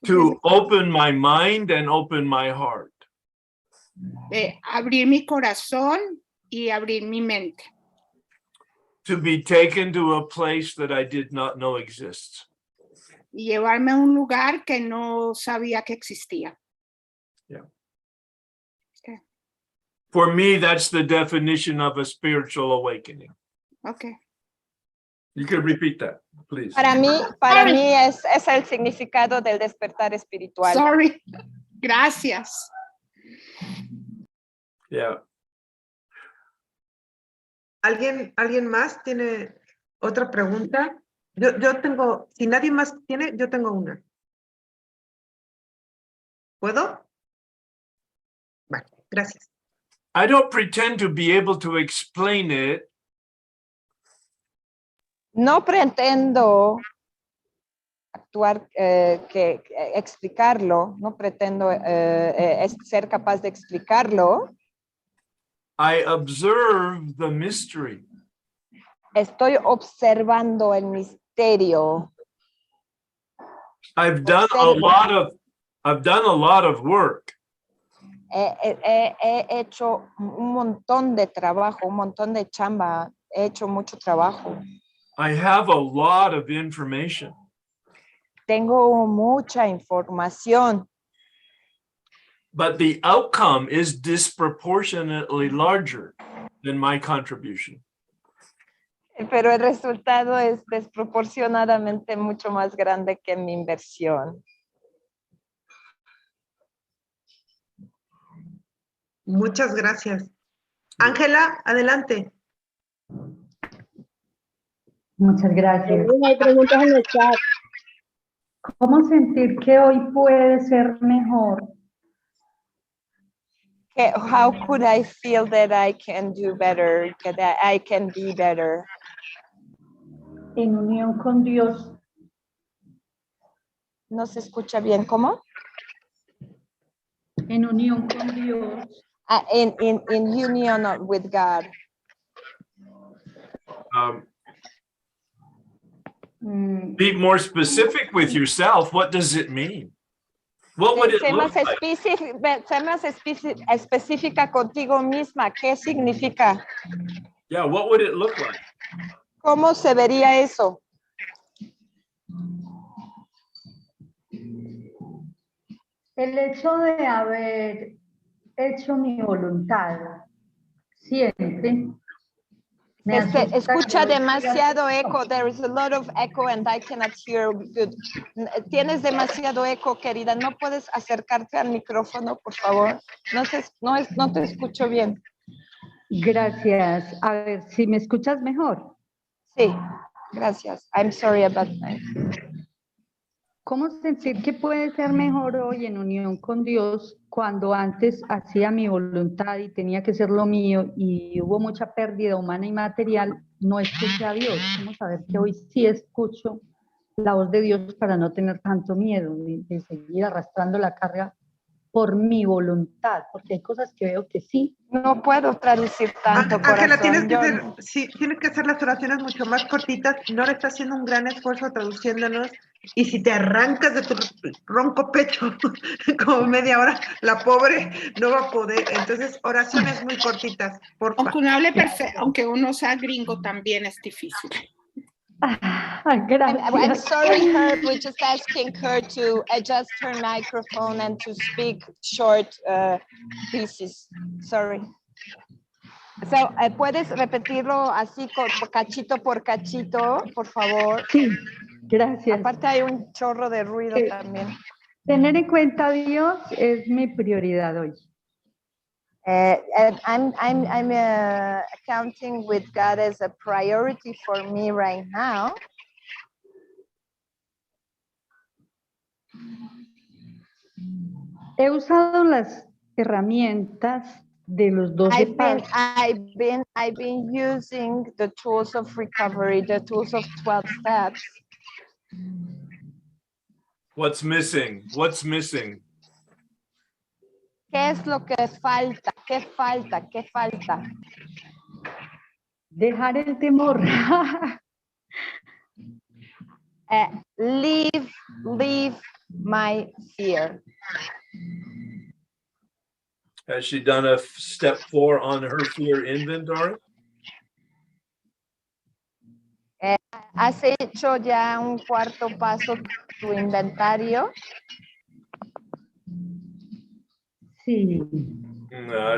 To open my mind and open my heart. De abrir mi corazón y abrir mi mente. To be taken to a place that I did not know exists. Y llevarme a un lugar que no sabía que existía. Yeah. Okay. For me, that's the definition of a spiritual awakening. Okay. You can repeat that, please. Para mí es el significado del despertar espiritual. Sorry. Gracias. Yeah. ¿Alguien más tiene otra pregunta? Yo tengo, si nadie más tiene, yo tengo una. ¿Puedo? Vale, gracias. I don't pretend to be able to explain it. No pretendo explicarlo, no pretendo ser capaz de explicarlo. I observe the mystery. Estoy observando el misterio. I've done a lot of work. He hecho un montón de trabajo, un montón de chamba. He hecho mucho trabajo. I have a lot of information. Tengo mucha información. But the outcome is disproportionately larger than my contribution. Pero el resultado es desproporcionadamente mucho más grande que mi inversión. Muchas gracias. Ángela, adelante. Muchas gracias. Hay preguntas en el chat. ¿Cómo sentir que hoy puede ser mejor? How could I feel that I can do better, that I can be better? En unión con Dios. ¿No se escucha bien? ¿Cómo? En unión con Dios. In union with God. Be more specific with yourself. What does it mean? What would it Sé look más, like? específica contigo misma. ¿Qué significa? Yeah, what would it look like? ¿Cómo se vería eso? El hecho de haber hecho mi voluntad siempre me asusta que Escucha hoy siga demasiado siendo. eco. There is a lot of echo and I cannot hear good. Tienes demasiado eco, querida. ¿No puedes acercarte al micrófono, por favor? No te escucho bien. Gracias. A ver, si me escuchas mejor. Sí, gracias. I'm sorry about that. ¿Cómo sentir que puede ser mejor hoy en unión con Dios cuando antes hacía mi voluntad y tenía que ser lo mío y hubo mucha pérdida humana y material? No escuché a Dios. ¿Cómo saber que hoy sí escucho la voz de Dios para no tener tanto miedo de seguir arrastrando la carga por mi voluntad? Porque hay cosas que veo que sí. No puedo traducir tanto, Ángela, corazón. tienes que hacer las oraciones mucho más cortitas. Nora está haciendo un gran esfuerzo traduciéndonos. Y si te arrancas de tu ronco pecho como media hora, la pobre no va a poder. Entonces, oraciones muy cortitas, por favor. Aunque uno hable perfecto, aunque uno sea gringo, también es difícil. Gracias. I'm sorry, Herb. We're just asking her to adjust her microphone and to speak short pieces. Sorry. So, ¿puedes repetirlo así cachito por cachito, por favor? Sí, gracias. Aparte hay un chorro de ruido también. Tener en cuenta a Dios es mi prioridad hoy. I'm counting with God as a priority for me right now. He usado las herramientas de los 12 pasos. I've been using the tools of recovery, the tools of 12 steps. What's missing? What's missing? ¿Qué es lo que falta? ¿Qué falta? ¿Qué falta? Dejar el temor. Leave my fear. Has she done a step 4 on her fear inventory? ¿Has hecho ya un cuarto paso tu inventario? Sí. No,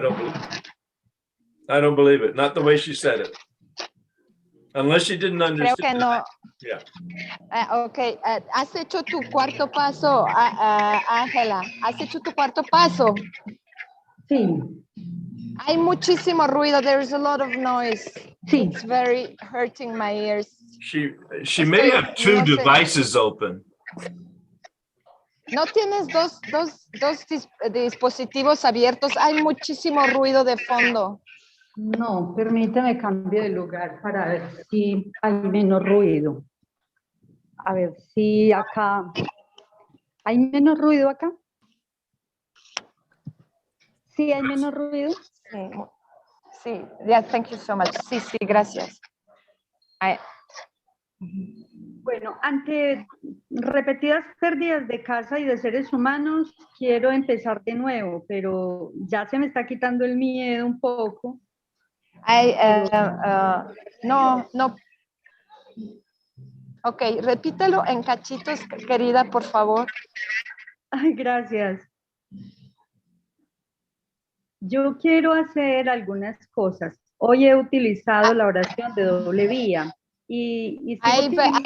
I don't believe it. Not the way she said it. Unless she didn't understand. Creo que no. Yeah. Ok. ¿Has hecho tu cuarto paso, Ángela? ¿Has hecho tu cuarto paso? Sí. Hay muchísimo ruido. There is a lot of noise. Sí. It's very hurting my ears. She may have two devices open. ¿No tienes dos dispositivos abiertos? Hay muchísimo ruido de fondo. No, permítame cambio de lugar para ver si hay menos ruido. A ver si acá... ¿Hay menos ruido acá? ¿Sí hay menos ruido? Sí. Yeah, thank you so much. Sí, gracias. Bueno, ante repetidas pérdidas de casa y de seres humanos, quiero empezar de nuevo, pero ya se me está quitando el miedo un poco. No. Ok, repítelo en cachitos, querida, por favor. Ay, gracias. Yo quiero hacer algunas cosas. Hoy he utilizado la oración de doble vía. I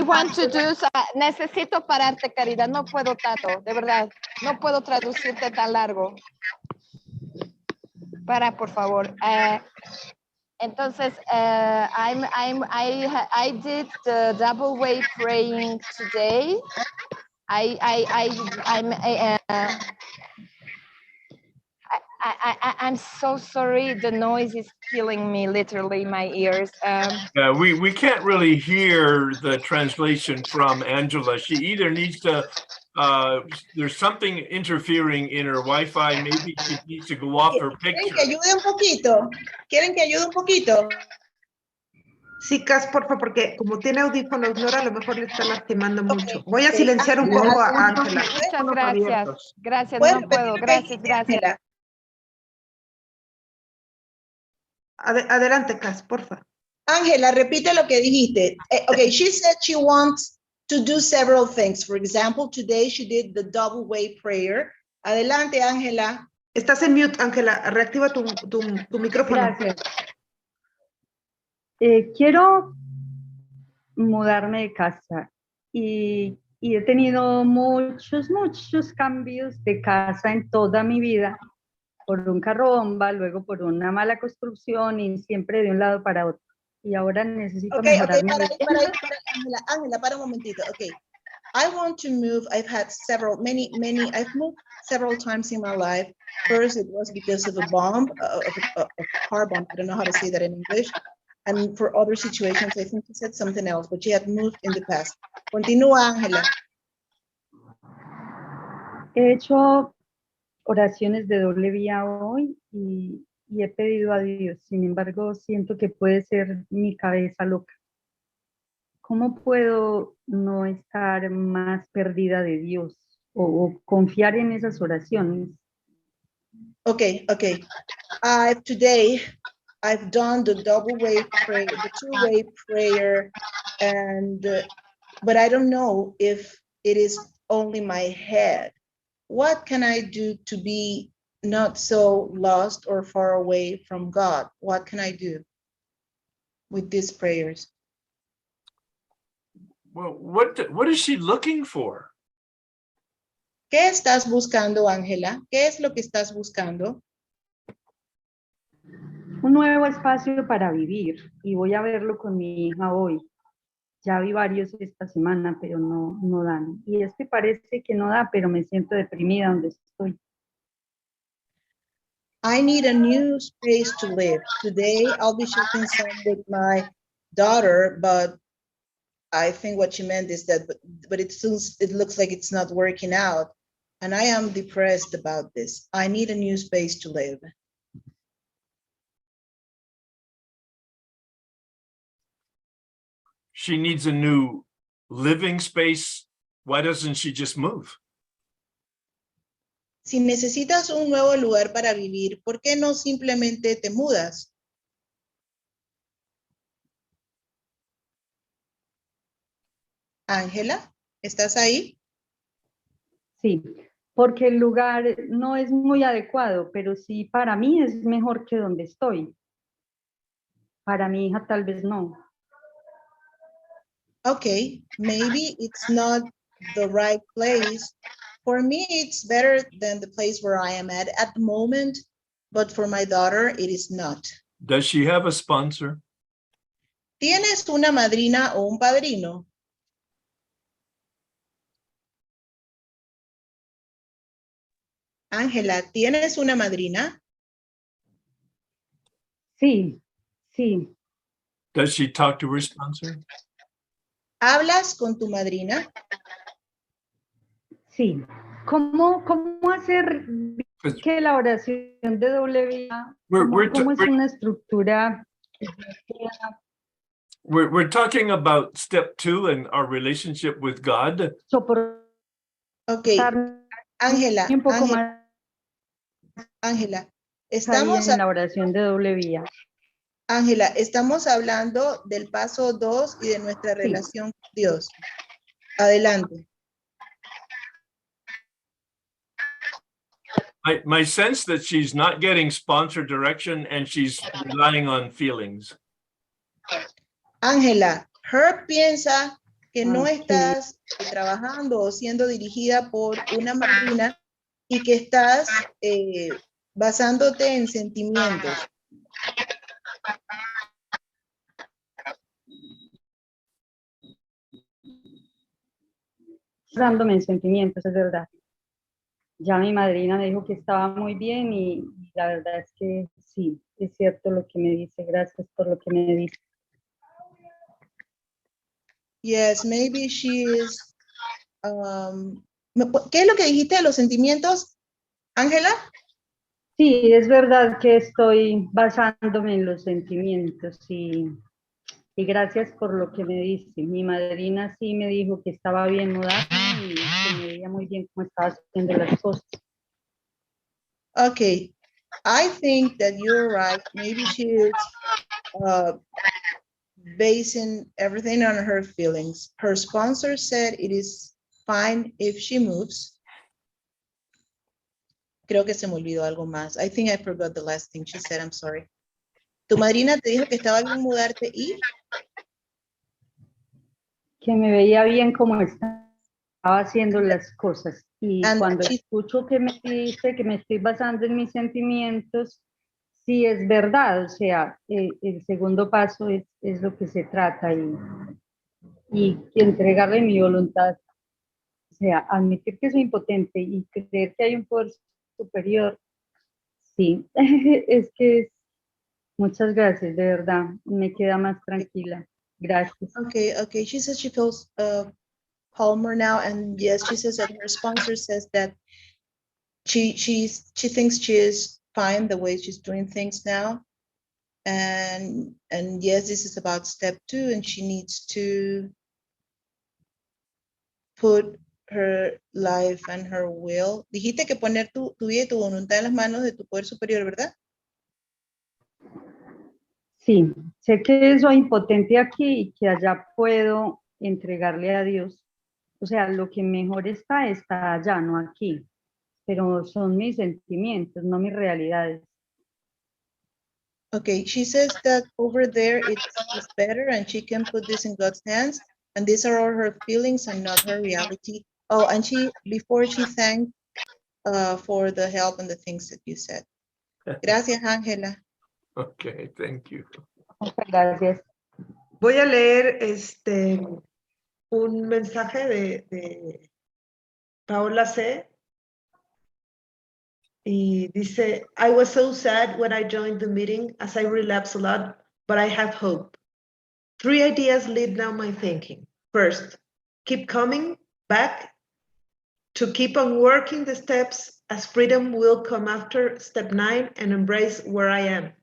want to do, necesito pararte, querida, no puedo tanto, de verdad, no puedo traducirte tan largo. Para, por favor. Entonces, I did the double way praying today. I'm so sorry. The noise is killing me, literally, my ears. Yeah, we can't really hear the translation from Angela. She either needs to, there's something interfering in her Wi-Fi. Maybe she needs to go off her picture. ¿Quieren que ayude un poquito? Sí, Cas, por favor, porque como tiene audífonos, Nora, a lo mejor le está lastimando mucho. Voy a ok. silenciar un Ángela, poco a ¿puedes Ángela. Muchas Micrófonos gracias. abiertos. Gracias, ¿Puedes no puedo. repetir lo que Gracias, dijiste, gracias. Ángela? Adelante, Cas, porfa. Ángela, repite lo que dijiste. Okay, she said she wants to do several things. For example, today she did the double way prayer. Adelante, Ángela. Estás en mute, Ángela. Reactiva tu micrófono. Gracias. Quiero mudarme de casa y he tenido muchos cambios de casa en toda mi vida, por un carro bomba, luego por una mala construcción y siempre de un lado para otro. Y ahora necesito mejorar mi vida. Ángela, para un momentito. Okay. I want to move. I've had I've moved several times in my life. First, it was because of a bomb, a car bomb. I don't know how to say that in English. And for other situations, I think she said something else, but she had moved in the past. Continúa, Ángela. He hecho oraciones de doble vía hoy y he pedido a Dios. Sin embargo, siento que puede ser mi cabeza loca. ¿Cómo puedo no estar más perdida de Dios o confiar en esas oraciones? Okay. Today, I've done the double-way prayer, the two-way prayer, and but I don't know if it is only my head. What can I do to be not so lost or far away from God? What can I do with these prayers? Well, what is she looking for? ¿Qué estás buscando, Ángela? ¿Qué es lo que estás buscando? Un nuevo espacio para vivir y voy a verlo con mi hija hoy. Ya vi varios esta semana, pero no dan. Y parece que no da, pero me siento deprimida donde estoy. I need a new space to live. Today, I'll be sharing some with my daughter, but I think what she meant is that, but it looks like it's not working out. And I am depressed about this. I need a new space to live. She needs a new living space. Why doesn't she just move? Si necesitas un nuevo lugar para vivir, ¿por qué no simplemente te mudas? Ángela, ¿estás ahí? Sí, porque el lugar no es muy adecuado, pero sí para mí es mejor que donde estoy. Para mi hija tal vez no. Okay, maybe it's not the right place. For me, it's better than the place where I am at the moment, but for my daughter, it is not. Does she have a sponsor? ¿Tienes una madrina o un padrino? Ángela, ¿tienes una madrina? Sí. Does she talk to her sponsor? ¿Hablas con tu madrina? Sí. ¿Cómo hacer que la oración de doble vía, cómo es una estructura? We're talking about step 2 and our relationship with God. Okay, Ángela, un poco más Ángela, en la oración de doble vía. Ángela, estamos hablando del paso 2 y de nuestra relación con Dios. Adelante. My sense that she's not getting sponsor direction and she's relying on feelings. Ángela, Herb piensa que no estás trabajando o siendo dirigida por una madrina y que estás basándote en sentimientos. Basándome en sentimientos, es verdad. Ya mi madrina me dijo que estaba muy bien y la verdad es que sí, es cierto lo que me dice. Gracias por lo que me dice. Yes, maybe she is. ¿Qué es lo que dijiste de los sentimientos, Ángela? Sí, es verdad que estoy basándome en los sentimientos y Y gracias por lo que me dice. Mi madrina sí me dijo que estaba bien mudarme y que me veía muy bien cómo estaba haciendo las cosas. Okay, I think that you're right. Maybe she is basing everything on her feelings. Her sponsor said it is fine if she moves. Creo que se me olvidó algo más. I think I forgot the last thing she said. I'm sorry. Tu madrina te dijo que estaba bien mudarte y Que me veía bien cómo estaba haciendo las cosas. Y And cuando she- escucho que me dice que me estoy basando en mis sentimientos, sí es verdad. O sea, el segundo paso es lo que se trata y entregarle mi voluntad. O sea, admitir que soy impotente y creer que hay un poder superior. Sí, es que muchas gracias, de verdad. Me queda más tranquila. Gracias. okay. She says she feels calmer now, and yes, she says that her sponsor says that she thinks she is fine the way she's doing things now, and yes, this is about step 2, and she needs to put her life and her will. Dijiste que poner tu vida y tu voluntad en las manos de tu poder superior, ¿verdad? Sí, sé que soy impotente aquí y que allá puedo entregarle a Dios. O sea, lo que mejor está allá, no aquí. Pero son mis sentimientos, no mis realidades. Okay, she says that over there it's better and she can put this in God's hands, and these are all her feelings and not her reality. Oh, and before she thanked for the help and the things that you said. Gracias, Ángela. Okay, thank you. Muchas gracias. Voy a leer un mensaje de Paola C. Y dice, I was so sad when I joined the meeting as I relapse a lot, but I have hope. 3 ideas lead now my thinking. First, keep coming back to keep on working the steps as freedom will come after step 9 and embrace where I am.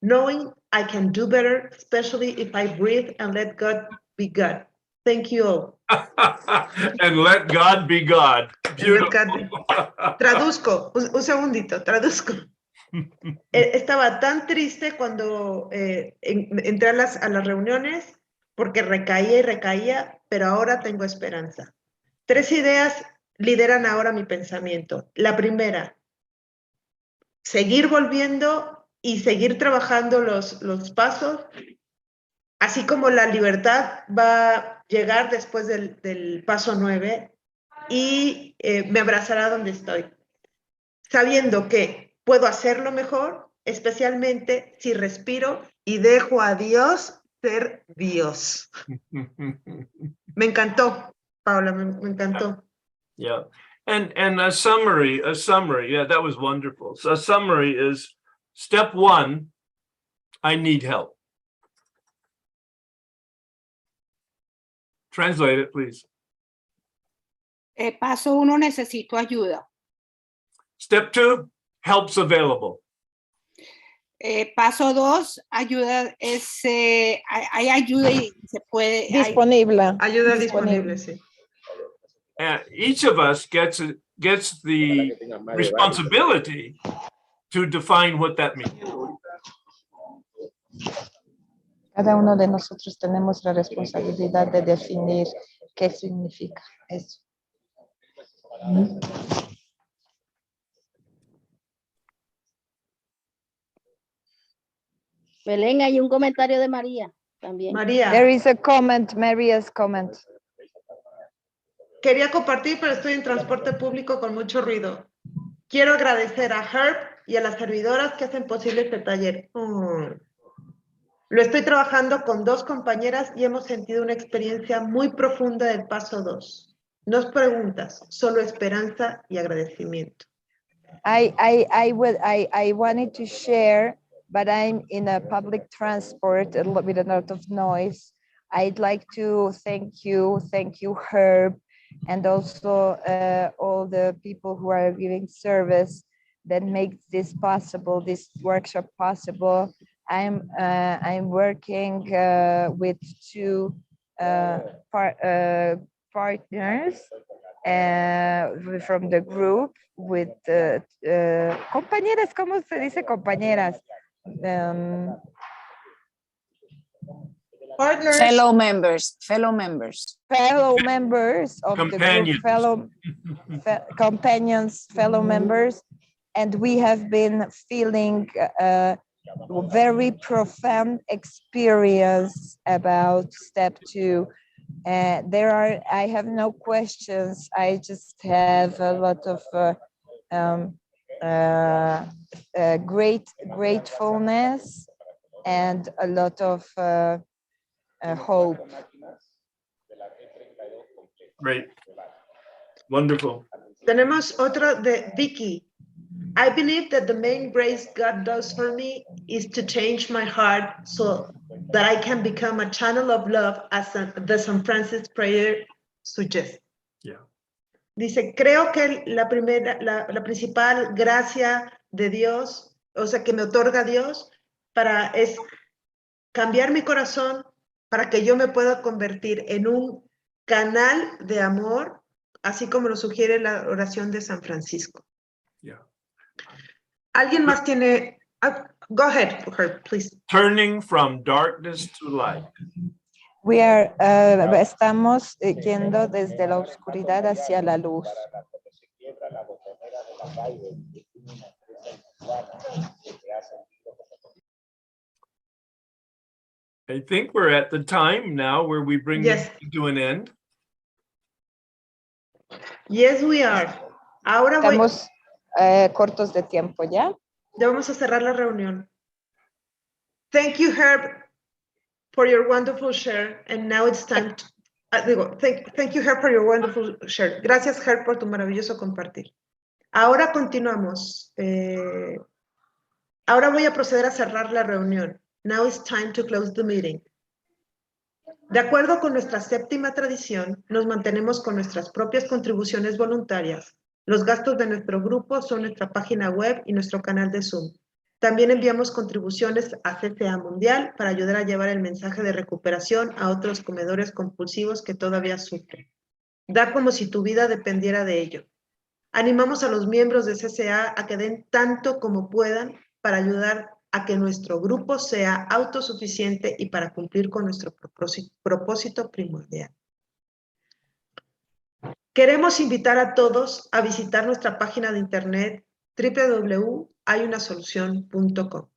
Knowing I can do better, especially if I breathe and let God be God. Thank you all. And let God be God. Beautiful. Traduzco, un segundito, traduzco. Estaba tan triste cuando entré a las reuniones porque recaía y recaía, pero ahora tengo esperanza. 3 ideas lideran ahora mi pensamiento. La primera, seguir volviendo y seguir trabajando los pasos, así como la libertad va a llegar después del paso 9 y me abrazará donde estoy, sabiendo que puedo hacerlo mejor, especialmente si respiro y dejo a Dios ser Dios. Me encantó, Paula, me encantó. Yeah. And a summary, yeah, that was wonderful. So a summary is step 1, I need help. Translate it, please. Paso 1, necesito ayuda. Step 2, help's available. Paso 2, ayuda hay ayuda y se puede. Disponible. Ayuda disponible, sí. And each of us gets the responsibility to define what that means. Cada uno de nosotros tenemos la responsabilidad de definir qué significa eso. Belén, hay un comentario de María también. María, There is a comment, Maria's comment. quería compartir, pero estoy en transporte público con mucho ruido. Quiero agradecer a Herb y a las servidoras que hacen posible este taller. Lo estoy trabajando con 2 compañeras y hemos sentido una experiencia muy profunda del paso 2. No es preguntas, solo esperanza y agradecimiento. I wanted to share, but I'm in a public transport with a lot of noise. I'd like to thank you, Herb, and also all the people who are giving service that makes this possible, this workshop possible. I'm working with two partners from the group with compañeras. ¿Cómo se dice compañeras? Partners. Fellow members of Companions. the group, companions, fellow members, and we have been feeling very profound experience about step 2. I have no questions. I just have a lot of gratefulness and a lot of hope. Great. Wonderful. Tenemos otro de Vicky. I believe that the main grace God does for me is to change my heart so that I can become a channel of love as the San Francis prayer suggests. Yeah. Dice, creo que la principal gracia de Dios, o sea, que me otorga Dios, es cambiar mi corazón para que yo me pueda convertir en un canal de amor, así como lo sugiere la oración de San Francisco. Yeah. ¿Alguien más tiene? Go ahead, Herb, please. Turning from darkness to light. We are, estamos yendo desde la oscuridad hacia la luz. I think we're at the time now where we bring Yes. this to an end. Yes, we are. Ahora Estamos cortos de tiempo, ¿ya? ya vamos a cerrar la reunión. Thank you, Herb, for your wonderful share. And now it's time to, thank you, Herb, for your wonderful share. Gracias, Herb, por tu maravilloso compartir. Ahora continuamos. Ahora voy a proceder a cerrar la reunión. Now it's time to close the meeting. De acuerdo con nuestra séptima tradición, nos mantenemos con nuestras propias contribuciones voluntarias. Los gastos de nuestro grupo son nuestra página web y nuestro canal de Zoom. También enviamos contribuciones a CCA Mundial para ayudar a llevar el mensaje de recuperación a otros comedores compulsivos que todavía sufren. Da como si tu vida dependiera de ello. Animamos a los miembros de CCA a que den tanto como puedan para ayudar a que nuestro grupo sea autosuficiente y para cumplir con nuestro propósito primordial. Queremos invitar a todos a visitar nuestra página de internet www.hayunasolucion.com.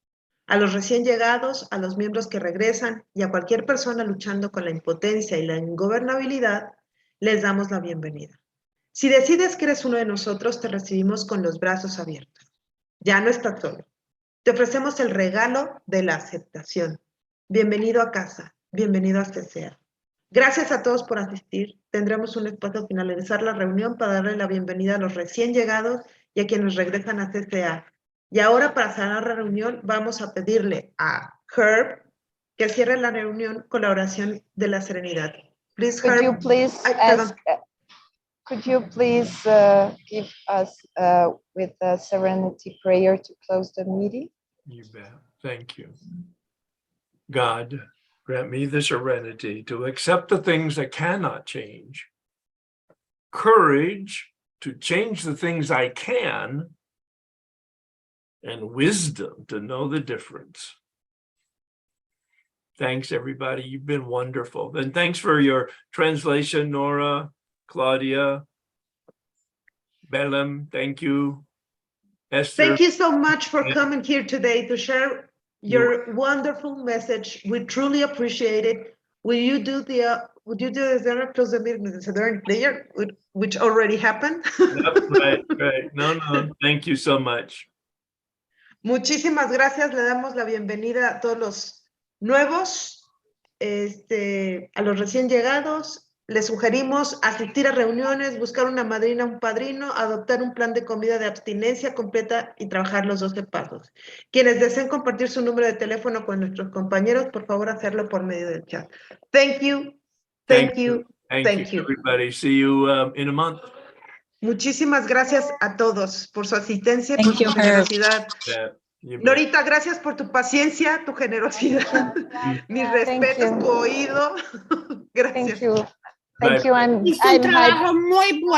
A los recién llegados, a los miembros que regresan y a cualquier persona luchando con la impotencia y la ingobernabilidad, les damos la bienvenida. Si decides que eres uno de nosotros, te recibimos con los brazos abiertos. Ya no estás solo. Te ofrecemos el regalo de la aceptación. Bienvenido a casa, bienvenido a CCA. Gracias a todos por asistir. Tendremos un espacio al finalizar la reunión para darle la bienvenida a los recién llegados y a quienes regresan a CCA. Y ahora, para cerrar la reunión, vamos a pedirle a Herb que cierre la reunión con la oración de la serenidad. Please, Could Herb. you please Perdón. could you please give us with a serenity prayer to close the meeting? You bet. Thank you. God, grant me the serenity to accept the things I cannot change, courage to change the things I can, and wisdom to know the difference. Thanks, everybody. You've been wonderful. And thanks for your translation, Nora, Claudia, Bellem. Thank you. Esther. Thank you so much for coming here today to share your wonderful message. We truly appreciate it. Would you do the close the meeting during prayer, which already happened? Yep, right. No, thank you so much. Muchísimas gracias. Le damos la bienvenida a todos los nuevos, a los recién llegados. Les sugerimos asistir a reuniones, buscar una madrina, un padrino, adoptar un plan de comida de abstinencia completa y trabajar los 12 pasos. Quienes deseen compartir su número de teléfono con nuestros compañeros, por favor, hacerlo por medio del chat. Thank you. Thank you, everybody. See you in a month. Muchísimas gracias a todos por su asistencia y Thank por su you, Herb. generosidad. Yeah. You bet. Norita, gracias por tu paciencia, tu generosidad, mis respetos, you. tu oído. Gracias. Thank you. Bye. Thank you. And Hizo un I'm happy. trabajo muy bueno.